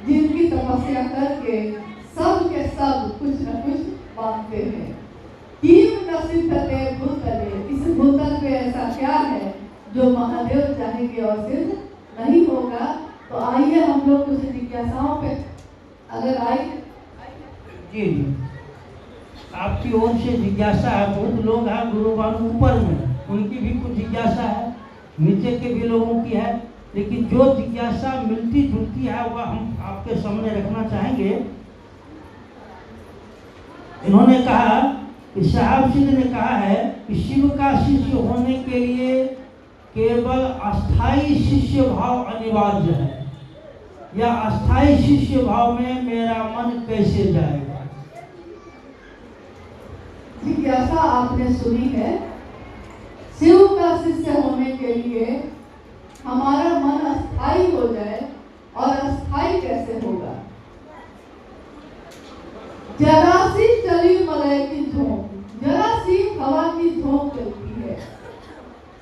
जिनकी तपस्या करके सब के सब कुछ न कुछ मांगते हैं। कीम न सिद्धते भूतले, इस भूतल पे ऐसा क्या है जो महादेव चाहेंगे और सिद्ध नहीं होगा। तो आइए हम लोग कुछ जिज्ञासाओं पे अगर आए। जी जी, आपकी ओर से जिज्ञासा है। बहुत लोग हैं गुरुवान ऊपर में, उनकी भी कुछ जिज्ञासा है, नीचे के भी लोगों की है, लेकिन जो जिज्ञासा मिलती जुलती है वह हम आपके सामने रखना चाहेंगे। इन्होंने कहा कि साहब सिद्ध ने कहा है कि शिव का शिष्य होने के लिए केवल अस्थाई शिष्य भाव अनिवार्य है, या अस्थाई शिष्य भाव में मेरा मन कैसे जाएगा। जिज्ञासा आपने सुनी है। शिव का शिष्य होने के लिए हमारा मन अस्थाई हो जाए, और अस्थाई कैसे होगा। जरा सी चली मलय की झोंक, जरा सी हवा की झोंक चलती है।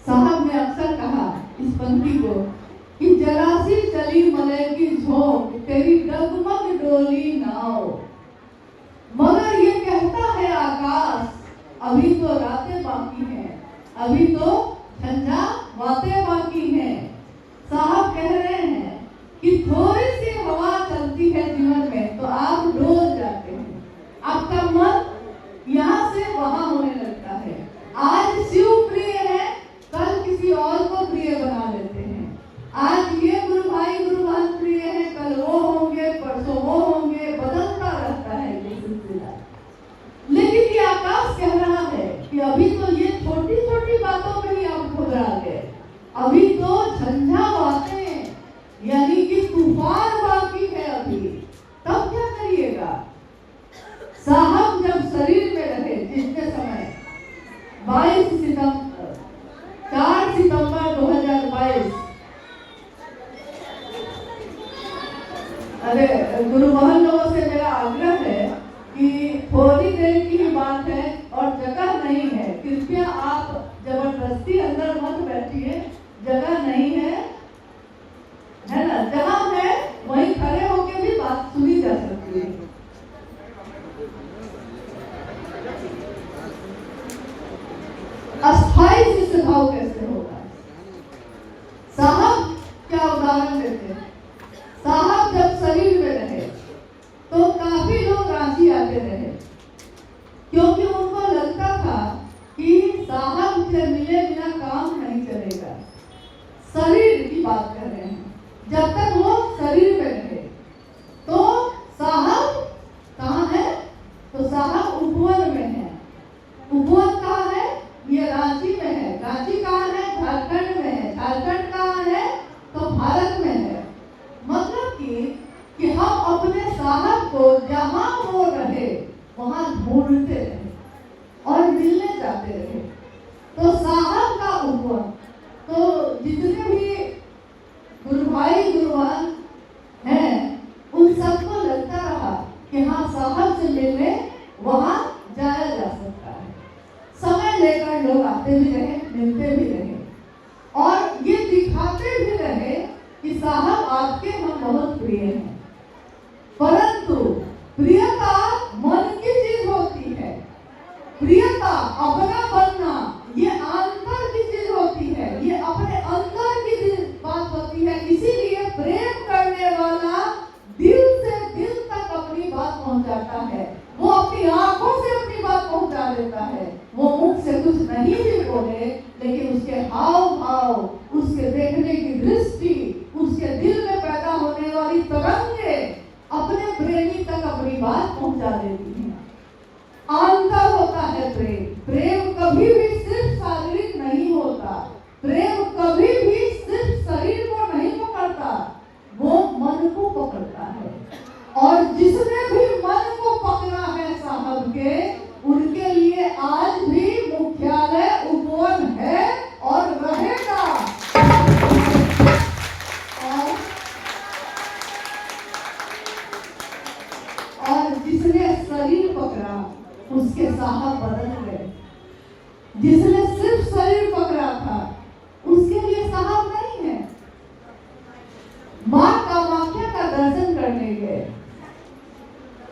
साहब ने अक्सर कहा इस पंक्ति को कि जरा सी चली मलय की झोंक, तेरी डगमग डोली नाव, मगर ये कहता है आकाश अभी तो रातें बाकी हैं, अभी तो ठंडा बातें बाकी हैं। साहब कह रहे हैं कि थोड़ी सी हवा चलती है जीवन में तो आप डोल जाते हैं, आपका मन यहाँ से वहां होने लगता है। आज शिव प्रिय है, कल किसी और को प्रिय बना लेते हैं। आज ये गुरु भाई गुरु बहन प्रिय है, कल वो होंगे, परसों वो होंगे, बदलता रहता है ये सिलसिला। लेकिन ये आकाश कह रहा है कि अभी तो ये छोटी छोटी बातों में ही आप घबरा गए, अभी तो झंझावातें यानी कि तूफान बाकी है अभी, तब क्या करिएगा। साहब जब शरीर में रहे, जिसके समय 4 सितंबर 2022, अरे गुरु बहन लोगों से मेरा आग्रह है कि थोड़ी देर की ही बात है और जगह नहीं है, कृपया आप जबरदस्ती अंदर मत बैठिए, जगह नहीं है ना। जहाँ है वहीं खड़े होकर भी बात सुनी जा सकती है। अस्थाई शिष्य भाव कैसे होगा। साहब क्या उदाहरण देते हैं। साहब जब शरीर में रहे तो काफी लोग रांची आते रहे, क्योंकि उनको लगता था कि साहब से मिले बिना काम नहीं चलेगा। शरीर की बात कर रहे हैं, जब तक वो शरीर में रहे तो साहब कहाँ है, तो साहब उपवन में है। उपवन कहाँ है, ये रांची में है। रांची कहाँ है, झारखंड में है। झारखंड कहाँ है, तो भारत में है। मतलब कि हम अपने साहब को जहाँ वो रहे वहाँ ढूंढते रहे और मिलने जाते रहे। तो साहब का उपवन, तो जितने भी गुरु भाई गुरुवान हैं उन सबको लगता रहा कि हाँ साहब से मिलने वहाँ जाया जा सकता है। समय लेकर लोग आते भी रहे, मिलते भी रहे और ये दिखाते भी रहे कि साहब आपके हम बहुत प्रिय हैं। परंतु प्रियता मन की चीज होती है, प्रियता अपना बनना ये आंतर की चीज होती है, ये अपने अंदर की बात होती है। इसीलिए प्रेम करने वाला दिल से दिल तक अपनी बात पहुंचाता है, वो अपनी आंखों से अपनी बात पहुंचा देता है। वो मुख से कुछ नहीं भी बोले, लेकिन उसके हाव भाव, उसके देखने की दृष्टि, उसके दिल में पैदा होने वाली तरंगे अपने प्रेमी तक अपनी बात पहुंचा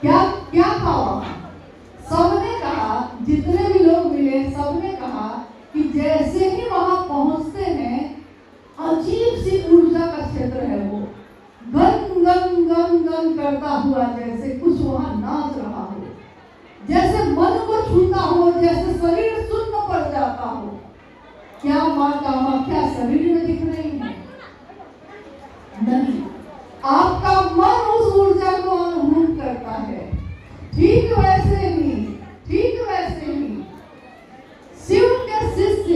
क्या क्या था वहां? सबने कहा, जितने भी लोग मिले सबने कहा कि जैसे ही वहां पहुंचते हैं अजीब सी ऊर्जा का क्षेत्र है वो, गन गन गन गन करता हुआ जैसे कुछ वहां नाच रहा हो, जैसे मन को छूता हो, जैसे शरीर सुन्न पड़ जाता हो। क्या माँ कामाख्या शरीर में दिख रही है? नहीं, आपका मन उस ऊर्जा को अनुभव करता है। ठीक वैसे ही शिव के शिष्य,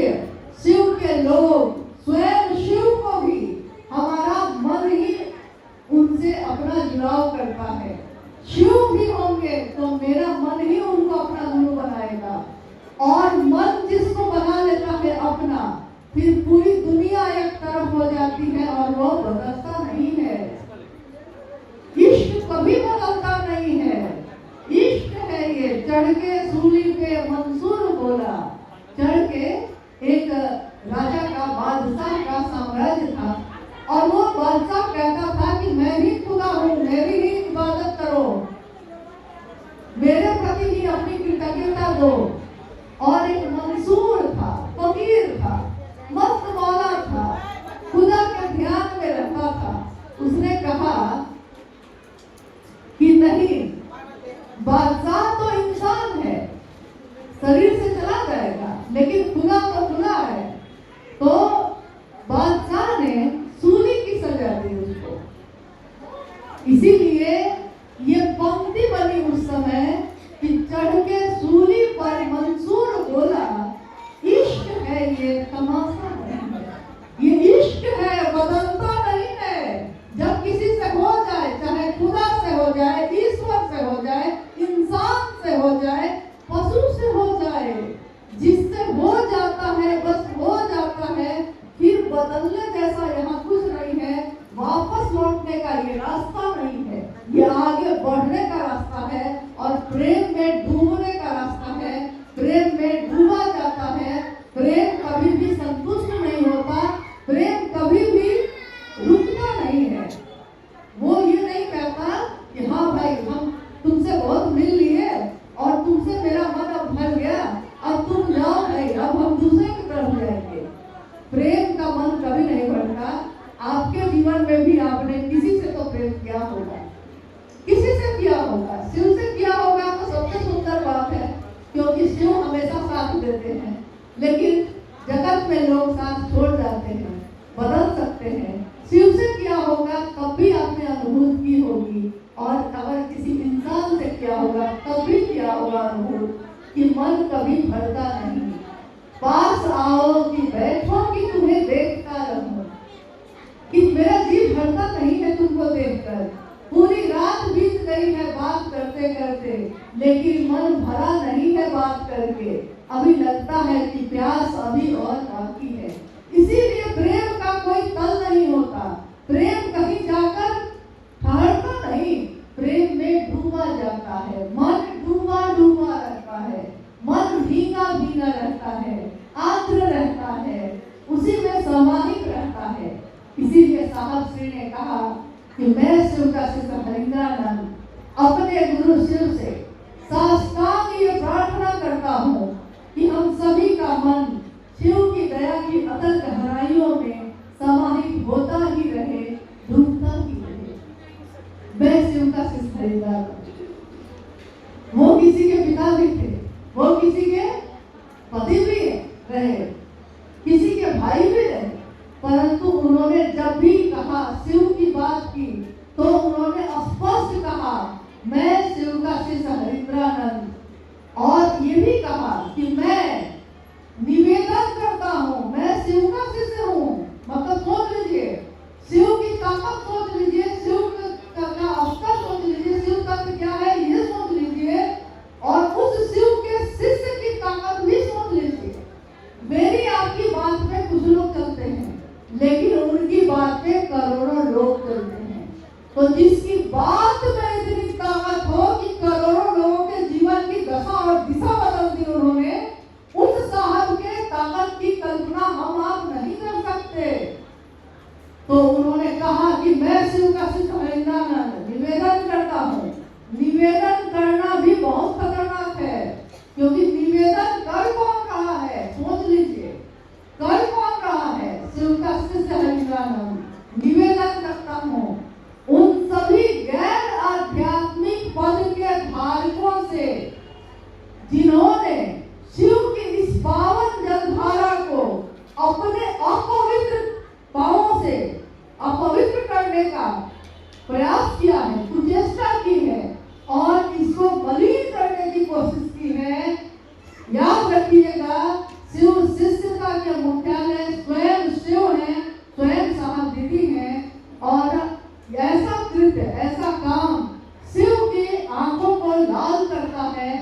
शिव के लोग, स्वयं शिव को भी हमारा मन ही उनसे अपना जुड़ाव करता है। शिव भी होंगे तो मेरा मन ही उनको अपना गुरु बनाएगा, और मन जिसको बना लेता है अपना, फिर पूरी दुनिया एक तरफ हो जाती है और वो बदलता नहीं है। इश्क कभी बदलता नहीं है। इश्क है ये, चढ़ के सूली पे मंसूर बोला। चढ़ के एक राजा का, बादशाह का साम्राज्य था, और वो बादशाह कहता था कि मैं ही खुदा हूँ, मेरी ही इबादत करो, मेरे प्रति ही अपनी कृतज्ञता दो। और एक मंसूर था, फकीर था, मस्त मौला था, खुदा के ध्यान में रहता था। उसने कहा कि नहीं, बादशाह तो इंसान है, शरीर से चला जाएगा, लेकिन खुदा तो खुदा है। तो बादशाह ने सूली की सजा दी उसको। इसीलिए ये पंक्ति बनी उस समय कि चढ़ के सूली पर मंसूर बोला, इश्क है ये, तमाशा नहीं है। ये इश्क है, बदलता नहीं है। जब किसी से हो जाए, चाहे खुदा से हो जाए, ईश्वर से हो जाए, इंसान से हो जाए, पशु से हो जाए, जिससे हो जाता है बस हो जाता है, फिर बदलने जैसा यहाँ कुछ नहीं है। वापस लौटने का ये रास्ता नहीं है, ये आगे बढ़ने का रास्ता है, और प्रेम में डूबने का रास्ता है। प्रेम में डूबा जाता है। प्रेम कभी भी संतुष्ट नहीं होता, प्रेम कभी भी रुकता नहीं है। वो ये नहीं कहता कि हाँ भाई, हम तुमसे बहुत मिल लिए और तुमसे मेरा मन अब भर गया, अब तुम जाओ भाई, अब हम दूसरे की तरफ जाएंगे। प्रेम का मन कभी नहीं भरता। आपके जीवन में भी आपने किसी से तो प्रेम किया होगा, किसी से किया होगा, शिव से किया होगा तो सबसे सुंदर बात है, क्योंकि शिव हमेशा साथ देते हैं। लेकिन जगत में लोग साथ छोड़ जाते हैं, बदल सकते हैं। शिव से किया होगा तब भी आपने अनुभूति की होगी, और अगर किसी इंसान से किया होगा तब भी किया होगा अनुभूति कि मन कभी भरता नहीं। पास आओ कि बैठो कि तुम्हें देखता रहूं, कि मेरा जीव भरता नहीं है तुमको देखकर। पूरी रात बीत गई है बात करते करते, लेकिन मन भरा नहीं है बात करके। अभी लगता है कि प्यास अभी और बाकी है। इसीलिए प्रेम का कोई तल नहीं होता। प्रेम कहीं जाकर ठहरता नहीं, प्रेम में डूबा जाता है। मन डूबा डूबा रहता है, मन भीगा भीगा रहता है, आर्द्र रहता है, उसी में समाहित रहता है। इसीलिए साहब श्री ने कहा कि मैं शिव का शिष्य हरिंद्रानंद अपने गुरु शिव से साष्टांग ये प्रार्थना करता हूँ कि हम सभी का मन शिव की दया की अतल गहराइयों में समाहित होता ही रहे, डूबता ही रहे। मैं शिव का शिष्य हरिंद्रानंद। वो किसी के पिता भी थे, वो किसी के पति भी रहे, किसी के भाई भी रहे, परंतु उन्होंने जब भी कहा शिव की बात की तो उन्होंने स्पष्ट कहा मैं शिव का शिष्य हरिंद्रानंद, और ये भी कहा कि मैं निवेदन करता हूँ, मैं शिव का शिष्य हूँ। मतलब सोच लीजिए, शिव की ताकत सोच लीजिए, शिव का अवसर सोच लीजिए, शिव तत्व क्या है ये सोच लीजिए, और उस शिव के शिष्य की ताकत भी सोच लीजिए। मेरी आपकी बात पे कुछ लोग चलते हैं, लेकिन उनकी बात पे करोड़ों लोग चलते हैं। तो जिसकी बात में इतनी ताकत हो कि करोड़ों लोगों के जीवन की दशा और दिशा बदल दी उन्होंने, उस साहब के ताकत की कल्पना हम आप नहीं कर सकते। तो उन्होंने कहा कि मैं शिव का शिष्य हरिंद्रानंद निवेदन करता हूँ, निवेदन अपने अपवित्र पांवों से अपवित्र करने का प्रयास किया है, कुचेष्टा की है और इसको मलिन करने की कोशिश की है। याद रखिएगा, शिव शिष्यता के मुख्यालय स्वयं शिव हैं, स्वयं साहब दीदी हैं और ऐसा कृत्य, ऐसा काम शिव की आंखों को लाल करता है,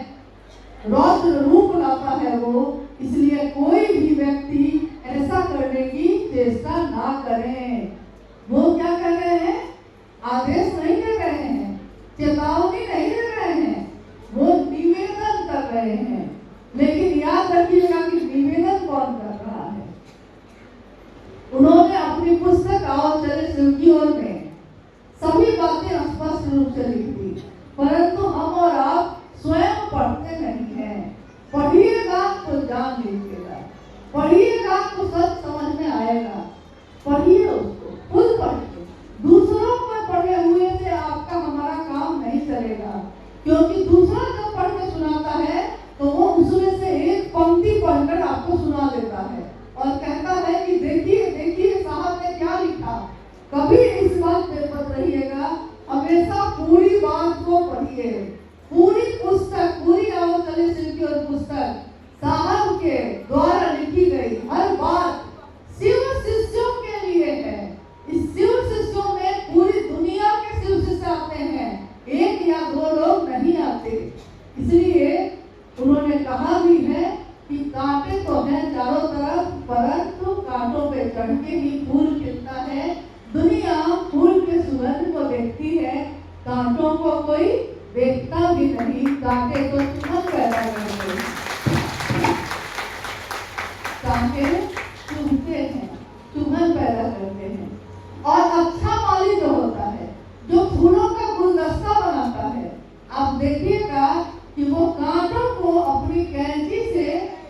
रौद्र रूप लाता है वो। इसलिए कोई भी व्यक्ति ऐसा करने की चेष्टा ना करें। वो क्या कर रहे हैं? आदेश नहीं दे रहे हैं, चेतावनी नहीं दे रहे हैं, वो निवेदन कर रहे हैं। लेकिन याद रखिएगा कि निवेदन कौन कर रहा है? उन्होंने अपनी पुस्तक आओ चले शिव की ओर में सभी बातें स्पष्ट रूप से लिख दी, परंतु हम और आप स्वयं पढ़ते नहीं हैं। पढ़िएगा तो जान लीजिएगा, पढ़िएगा तो सब समझ में आएगा। पढ़िए उसको, खुद पढ़िए। दूसरों पर पढ़े हुए से आपका हमारा काम नहीं चलेगा, क्योंकि दूसरा जब पढ़ के सुनाता है तो वो उसमें से एक पंक्ति पढ़कर आपको सुना देता है और कहता है कि देखिए देखिए साहब ने क्या लिखा। कभी इस बात पे मत रहिएगा, हमेशा पूरी बात को पढ़िए। पूरी पुस्तक, पूरी आओ चले शिव की ओर पुस्तक साहब के द्वारा लिखी गई हर बात शिव शिष्यों के लिए है। इस शिव शिष्यों में पूरी दुनिया के शिव शिष्य आते हैं, एक या दो लोग नहीं आते। इसलिए उन्होंने कहा भी है कि कांटे तो हैं चारों तरफ, परंतु कांटों पे चढ़ के ही फूल खिलता है। दुनिया फूल के सुगंध को देखती है, कांटों को कोई देखता भी नहीं। कांटे तो चुभन पैदा करते हैं, कांटे चुभते हैं, चुभन पैदा करते हैं। और अच्छा माली जो होता है, जो फूलों का गुलदस्ता बनाता है, आप देखिएगा कि वो कांटों को अपनी कैंची से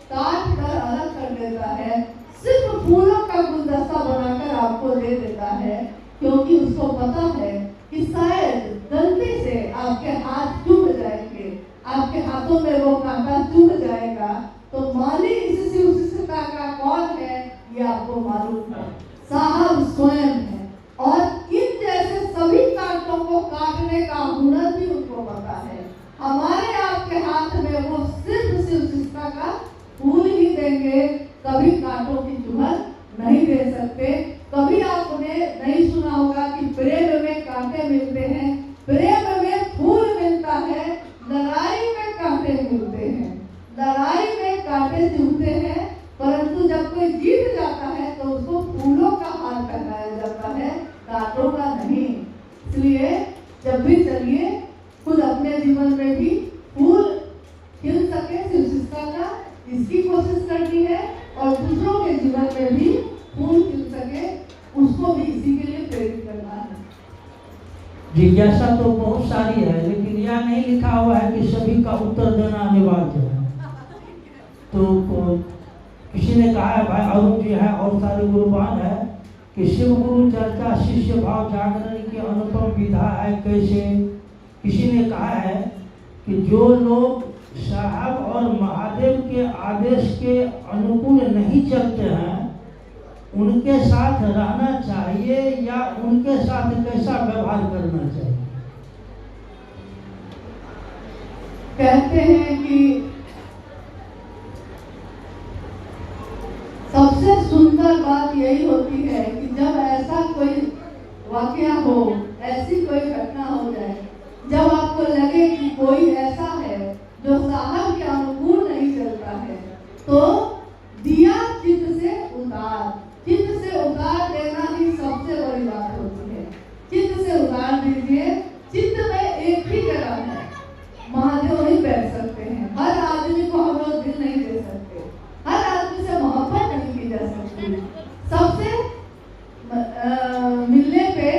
काट कर अलग कर देता है, सिर्फ फूलों का गुलदस्ता बनाकर आपको दे देता है, क्योंकि उसको पता है कि शायद गलती से आपके हाथ चुभ जाएंगे, आपके हाथों में वो कांटा चुभ जाएगा। तो माली इस शिव शिष्यता का कौन है ये आपको मालूम है, साहब स्वयं है। और इन जैसे सभी कांटों को काटने का हुनर भी उनको पता है। हमारे आपके हाथ में वो सिर्फ शिव शिष्यता का फूल ही देंगे, कभी कांटों की चुभन नहीं दे सकते। कभी आपने नहीं सुना होगा कि प्रेम में कांटे मिलते हैं, प्रेम में फूल मिलता है, लड़ाई में कांटे मिलते हैं, लड़ाई में कांटे चुभते हैं। परंतु जब कोई जीत जाता है तो उसको फूलों का हार पहनाया जाता है, कांटों का नहीं। इसलिए जब भी चलिए खुद अपने जीवन में भी फूल खिल सके शिव शिष्यता का, इसकी कोशिश करनी है और दूसरों के जीवन में भी फूल खिल सके, उसको भी इसी के लिए प्रेरित करना है। जिज्ञासा तो बहुत सारी है, लेकिन यह नहीं लिखा हुआ है कि सभी का उत्तर देना अनिवार्य है। तो किसी ने कहा है, भाई अरुण जी है और सारे गुरुवान है, कि शिव गुरु चर्चा शिष्य भाव जागरण की अनुपम विधा है कैसे। किसी ने कहा है कि जो लोग साहब और महादेव के आदेश के अनुकूल नहीं चलते हैं, उनके साथ रहना चाहिए या उनके साथ कैसा व्यवहार करना चाहिए। कहते हैं कि सबसे सुंदर बात यही होती है कि जब ऐसा कोई वाकया हो, ऐसी कोई घटना हो जाए, जब आपको लगे कि कोई ऐसा है जो साहब के अनुकूल नहीं चलता है, तो दिया चित्त से उतार, चित्त से उतार देना ही सबसे बड़ी बात होती है। चित्त से उतार दीजिए। चित्त में एक ही जगह है, महादेव नहीं बैठ सकते हैं। हर आदमी को हम लोग दिल नहीं दे सकते, हर आदमी से मोहब्बत नहीं की जा सकती। सबसे मिलने पे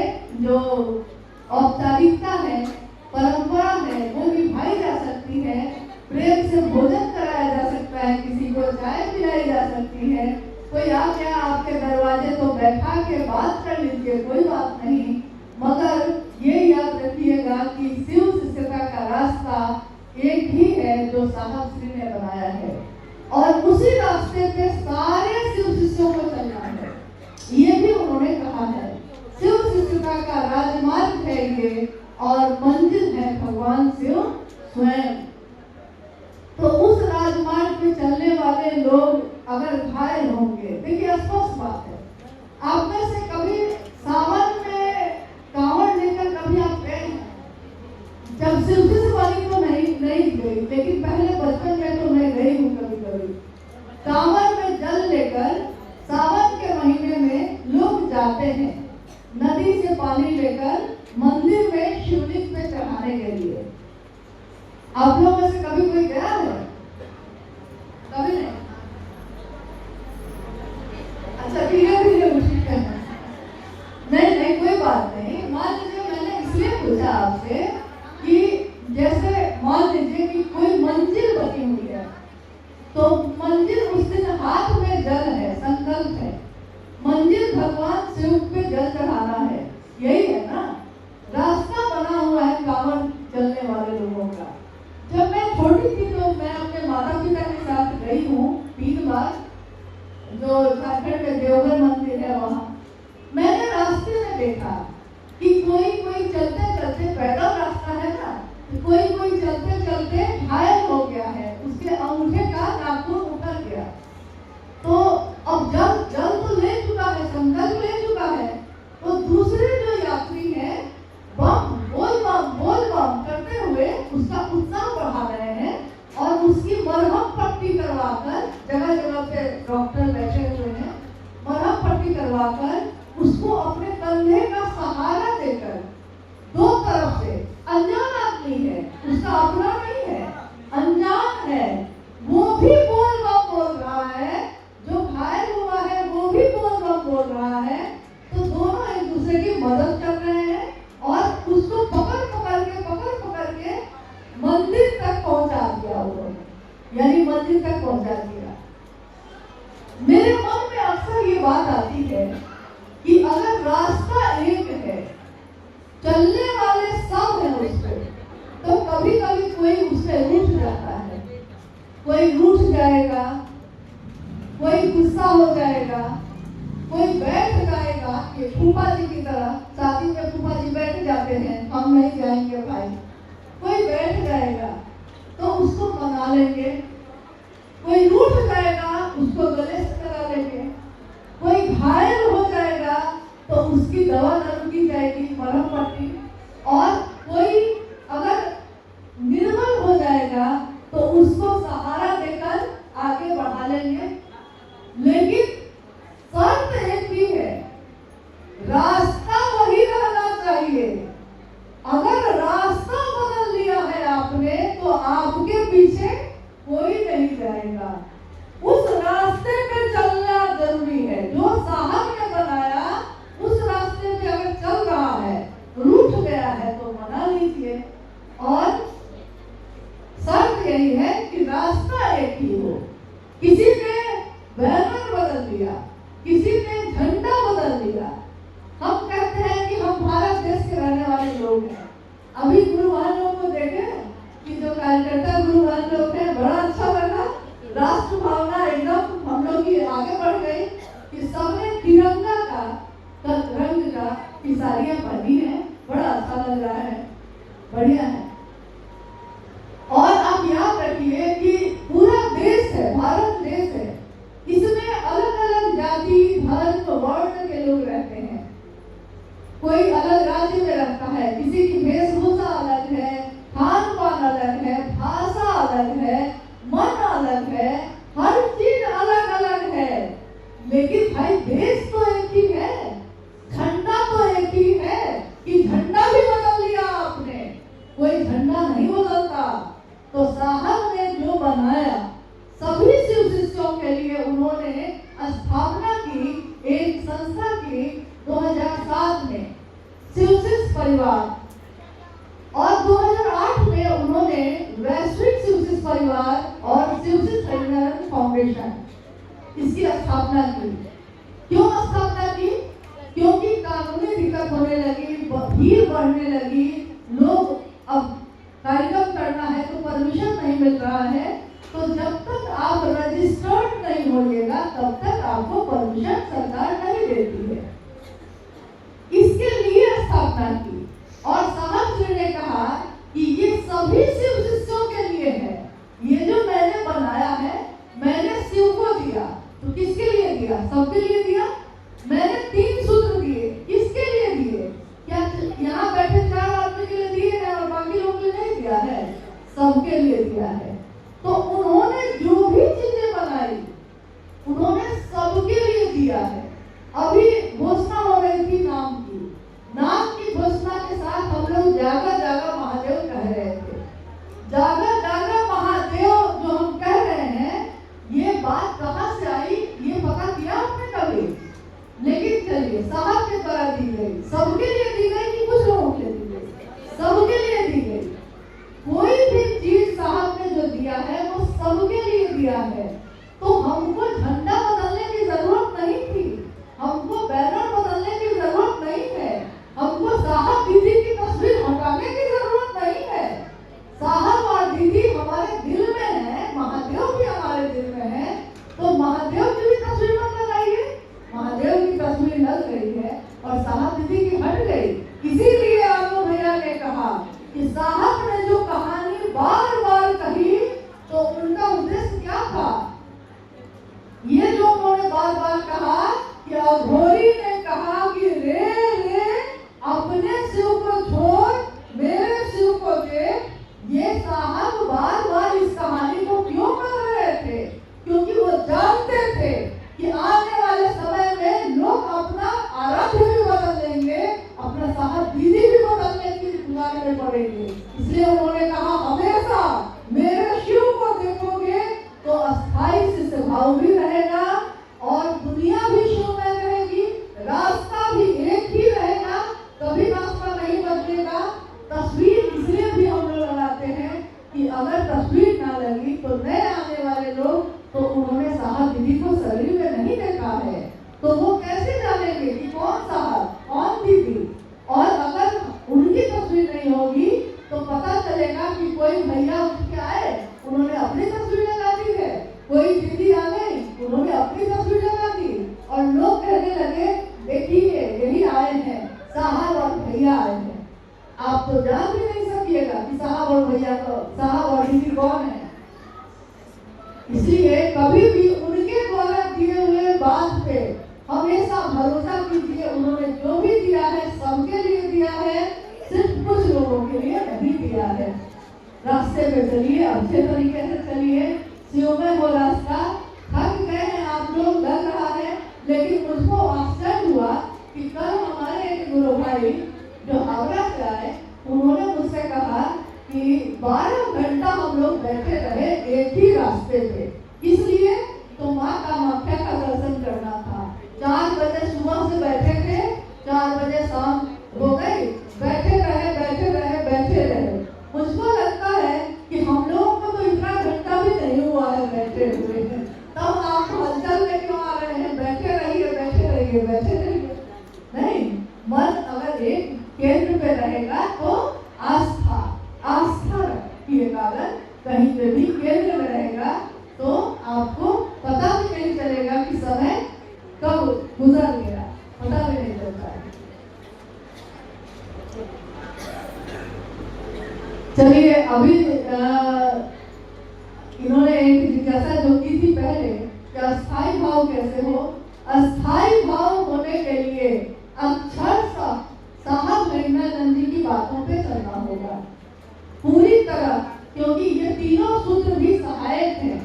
जो औपचारिकता है, परंपरा है, वो निभाई जा सकती है। प्रेम से भोजन कराया जा सकता है, किसी को चाय पिलाई जा सकती है, कोई आ गया आपके दरवाजे तो बैठा के बात कर लीजिए, कोई बात नहीं। मगर ये याद रखिएगा कि शिव शिष्यता का रास्ता एक ही है जो साहब श्री ने बनाया है, और उसी रास्ते पे सारे शिव शिष्य शिष्यों को चलना है, ये भी उन्होंने कहा है। शिव शिष्यता का राजमार्ग है ये, और मंजिल है भगवान शिव स्वयं। तो उस राजमार्ग पे चलने वाले लोग अगर घायल होंगे, देखिए स्पष्ट बात है, आप में से कभी सावन में कांवड़ लेकर कभी आप गए हैं? जब शिवजी से वाली तो नहीं गई, लेकिन पहले बचपन में तो मैं गई हूँ कभी कभी। कांवड़ में जल लेकर सावन के महीने में लोग जाते हैं, नदी से पानी लेकर मंदिर में शिवलिंग पे चढ़ाने के लिए। आप लोग में से कभी कोई गया है? कभी नहीं? अच्छा, धीरे धीरे उठी करना। नहीं, कोई बात नहीं। मान लीजिए मैंने इसलिए पूछा आपसे कि जैसे मान लीजिए कि कोई मंजिल बनी हुई है, तो मंजिल उस दिन हाथ में जल है, संकल्प है, मंजिल भगवान शिव पे जल चढ़ाना है, यही है ना? रास्ता बना हुआ है कांवड़ चलने वाले लोगों का। जब मैं छोटी थी तो मैं अपने माता पिता के साथ गई हूँ 3 बार, जो झारखंड में देवघर मंदिर है वहाँ। मैंने रास्ते में देखा कि कोई चलते चलते, पैदल रास्ता है ना, कोई चलते चलते घायल हो गया है, उसके अंगूठे का नाखून उतर गया। तो अब जल तो ले चुका है, संकल्प ले चुका है, तो दूसरे जो यात्री हैं बम बोल बम करते हुए उसका उत्साह बढ़ा रहे हैं, और उसकी मरहम पट्टी करवाकर, जगह जगह पे डॉक्टर बैठे हुए हैं, मरहम पट्टी करवाकर उसको अपने कंधे का सहारा देकर, दो तरफ से, अनजान आदमी है, उसका अपना नहीं है, अनजान है, वो भी बोल बम बोल रहा है, जो घायल हुआ है वो भी बोल बम बोल रहा है, तो दोनों एक दूसरे की मदद कर रहे हैं, और उसको पकड़ के मंदिर तक पहुंचा दिया उन्होंने, यानी मंदिर तक पहुंचा दिया। मेरे मन में अक्सर ये बात आती है कि अगर रास्ता एक है, चलने वाले सब हैं उस पे, तो कभी कभी कोई उससे रूठ जाता है, कोई रूठ जाएगा, कोई गुस्सा हो जाएगा, कोई बैठ जाएगा, कि फूफा जी की तरह, शादी में फूफा जी बैठ जाते हैं, हम नहीं जाएंगे भाई, कोई बैठ जाएगा तो उसको मना लेंगे, कोई रूठ जाएगा उसको गले से लगा लेंगे, कोई घायल हो जाएगा तो उसकी दवा दारू की जाएगी, मरहम पट्टी, और कोई अगर निर्बल हो जाएगा तो उसको सहारा देकर आगे बढ़ा लेंगे। लेकिन शर्त एक ही है, रास्ता वही रहना चाहिए। अगर रास्ता बदल लिया है आपने तो आपके पीछे कोई नहीं जाएगा, उस रास्ते पे चलना जरूरी है। जो साहब ने बनाया उस रास्ते पे अगर चल रहा है, रूठ गया है तो मना लीजिए, और शर्त यही है कि रास्ता एक ही हो। किसी ने बैनर बदल दिया, किसी ने झंडा बदल दिया, हम कहते हैं कि हम भारत देश के रहने वाले लोग हैं। अभी गुरुवान लोग को देखे कि जो कार्यकर्ता गुरुवान लोग हैं, बड़ा अच्छा लगा, राष्ट्र भावना एकदम हम लोग की आगे बढ़ गई कि सबने तिरंगा का रंग का की साड़ियाँ पहनी है, बड़ा अच्छा लग रहा है, बढ़िया है। और आप याद रखिए कि पूरा देश है, भारत देश है, इसमें अलग अलग जाति, धर्म, वर्ण के लोग रहते हैं। कोई अलग राज्य में रहता है, किसी की वेशभूषा अलग है, खान पान अलग है, भाषा अलग है, मन अलग है, हर चीज अलग अलग है, लेकिन भाई देश तो एक ही है, झंडा तो एक ही है। कि झंडा भी बदल लिया आपने, कोई झंडा नहीं बदलता। तो साहब ने जो बनाया सभी शिव शिष्यों के लिए, उन्होंने स्थापना की, एक संस्था की 2007 में, शिवशिष्य परिवार, और 2008 में उन्होंने वैश्विक शिवशिष्य परिवार और शिवशिष्य परिवार फाउंडेशन, इसकी स्थापना की। क्यों स्थापना की? क्योंकि कानूनी दिक्कत होने लगी, भीड़ बढ़ने लगी, लोग अब कार्यक्रम करना है तो परमिशन नहीं मिल रहा है, तो जब तक आप रजिस्टर्ड नहीं होइएगा तब तक आपको परमिशन सरकार नहीं देती है। इसके लिए स्थापना की और साहब जी ने कहा कि ये सभी शिव शिष्यों के लिए है। ये जो मैंने बनाया है मैंने शिव को दिया, तो किसके लिए दिया? सबके लिए दिया। मैंने 3 सूत्र दिए, किसके लिए दिए? क्या यहाँ बैठे 4 आदमी के लिए दिए हैं और बाकी लोगों के लिए नहीं दिया है? सबके लिए दिया है। तो उन्होंने जो भी चीजें बनाई उन्होंने सबके लिए दिया है। अभी घोषणा हो रही थी नाम की घोषणा के साथ हम लोग जागा जागा महादेव कह रहे थे। जागा जागा महादेव जो हम कह रहे हैं, ये बात कहाँ से आई ये पता किया आपने कभी? लेकिन चलिए, साहब के द्वारा दी गई, सबके लिए दी गई कि कुछ लोगों के लिए दी गई? सबके लिए दी गई। कोई भी चीज साहब ने जो दिया है वो सबके लिए दिया है। तो हमको झंडा बदलने की जरूरत नहीं थी, हमको बैनर बदलने की जरूरत नहीं है, हमको साहब दीदी की तस्वीर हटाने की जरूरत नहीं है। साहब और दीदी हमारे दिल में है, महादेव भी हमारे दिल में है, तो महादेव की भी तस्वीर मत लगाइए। महादेव की तस्वीर लग गई है और साहब दीदी की हट गई। इसीलिए आनंद भैया ने कहा कि साहब ने जो कहानी बार बार कही तो उनका उद्देश्य क्या था? ये जो उन्होंने बार बार कहा कि अघोरी ने कहा कि रे अपने शिव को छोड़ मेरे शिव को दे। ये साहब बार बार इस कहानी को क्यों कर रहे थे? क्योंकि वो जानते थे कि आने वाले समय में लोग अपना आराध्य भी बदल लेंगे, अपना साहब दीदी भी बदलने की गुहार में पड़ेंगे। इसलिए उन्होंने कहा हमेशा मेरे शिव को देखोगे तो अस्थाई शिष्य भाव भी रहेगा और दुनिया भी शिव में रहेगी, रास्ता भी एक ही रहेगा, कभी रास्ता नहीं बदलेगा। तस्वीर इसलिए भी हम लोग लगाते हैं कि अगर तस्वीर ना लगी तो नए आने वाले लोग तो उन्होंने साहब दीदी को शरीर में नहीं देखा है, तो वो कैसे जानेंगे कि कौन साहब कौन दीदी? और अगर उनकी तस्वीर नहीं होगी तो पता चलेगा कि कोई भैया उठ के आए, उन्होंने अपनी तस्वीर लगा दी है, कोई दीदी आ गई, उन्होंने अपनी तस्वीर लगा दी और लोग कहने लगे देखिए यही आए हैं, साहब और भैया आए हैं। आप तो जान भी नहीं सकिएगा कि साहब और भैया को, साहब और दीदी कौन है। इसलिए कभी भी उनके द्वारा दिए हुए बात पे हमेशा भरोसा कीजिए। उन्होंने जो भी दिया है सबके लिए दिया है, सिर्फ कुछ लोगों के लिए नहीं दिया है। रास्ते पे चलिए, अच्छे तरीके से चलिए। शिव में वो रास्ता थक गए हैं आप लोग, लग रहा है, लेकिन मुझको आश्चर्य हुआ कि कल हमारे एक गुरु भाई जो हावड़ा से आए, उन्होंने मुझसे कहा कि 12 घंटा हम लोग बैठे रहे एक ही रास्ते पे, इसलिए तो माँ कामाख्या का दर्शन करना था। 4 बजे सुबह से बैठे थे, 4 बजे शाम हो गई, बैठे रहे। मुझको लगता है कि हम लोगों को तो इतना घंटा भी नहीं हुआ है बैठे हुए हैं, तब आप हलचल में क्यों आ रहे हैं? बैठे रहिए। नहीं, मन अगर एक केंद्र पे रहेगा तो आस्था रखिएगा। अगर कहीं पे भी केंद्र में रहेगा तो आपको पता भी नहीं चलेगा कि समय कब गुजर गया, पता भी नहीं चलता है। चलिए, अभी इन्होंने एक जिज्ञासा जो की थी पहले कि अस्थाई भाव कैसे हो। अस्थाई भाव होने के लिए अक्षर साहब मेघनानंद जी की बातों पे चलना होगा पूरी तरह, क्योंकि ये तीनों सूत्र भी सहायक हैं,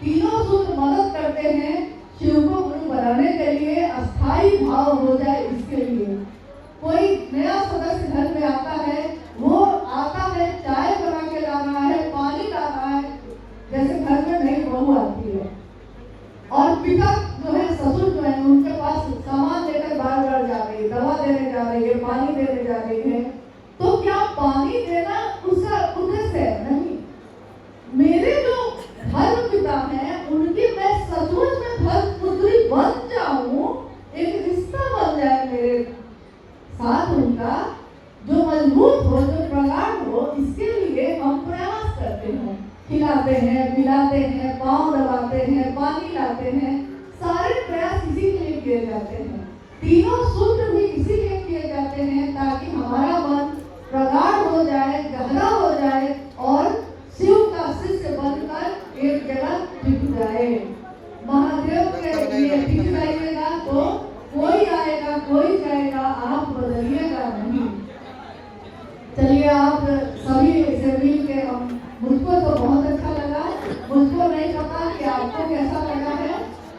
तीनों सूत्र मदद करते हैं शिव को गुरु बनाने के लिए। अस्थाई भाव हो जाए इसके लिए। कोई नया सदस्य घर में आता है, वो आता है चाय बना के ला रहा है, पानी ला रहा है, जैसे घर में नई बहू आती है और पिता जो है, ससुर जो है, उनके पास सामान लेकर बार जा रही है, दवा देने जा रही है, पानी देने जा रही है, तो क्या पानी देना उसका उद्देश्य है? नहीं। मेरे जो धर्म पिता हैं उनकी मैं सचमुच में धर्म पुत्री बन जाऊं, एक रिश्ता बन जाए मेरे साथ उनका, जो मजबूत हो, जो प्रगाढ़ हो, इसके लिए हम प्रयास करते हैं। खिलाते हैं, पिलाते हैं, पाँव दबाते हैं, पानी लाते हैं, सारे सारे प्रयास इसी के लिए किए जाते हैं। तीनों सूत्र भी इसीलिए किए जाते हैं ताकि हमारा मन प्रगाढ़ हो जाए, गहरा हो जाए और शिव का शिष्य बनकर एक जगह टिक जाए। महादेव के लिए टिक जाइएगा तो कोई आएगा कोई जाएगा, आप बदलिएगा नहीं। चलिए आप सभी से मिल के हम, मुझको तो बहुत अच्छा लगा, मुझको नहीं पता कि आपको कैसा लगा है,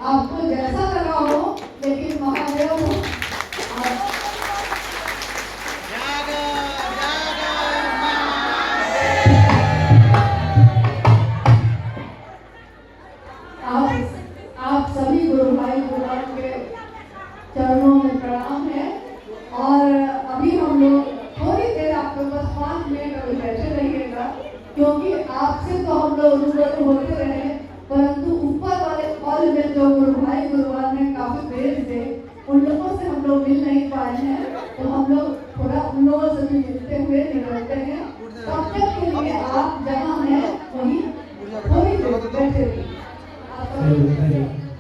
आपको जैसा लगा हो, लेकिन महादेव आप सभी गुरु भाई गुरुवार के चरणों में प्रणाम है। और अभी हम लोग थोड़ी देर आपके पास 5 मिनट अभी बैठे रहिएगा, क्योंकि आपसे तो हम लोग रूबरू होते रहे, परंतु ऊपर वाले हॉल में जो गुरु भाई गुरुवार में काफी देर से उन लोगों से हम लोग मिल नहीं पाए हैं, तो हम लोग थोड़ा उन लोगों से भी मिलते हुए निकलते हैं। तब तक के लिए आप जहाँ हैं वहीं थोड़ी देर बैठे रहिए।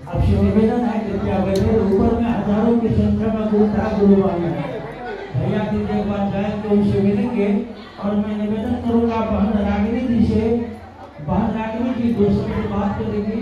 आपसे निवेदन है कृपया बैठे, ऊपर में हजारों की संख्या में गुरुवार है, भैया की एक बार जाए तो उनसे मिलेंगे। और मैं निवेदन करूँगा बहन रागिनी जी से, बहन रागिनी जी 2 शब्द बात करेंगी।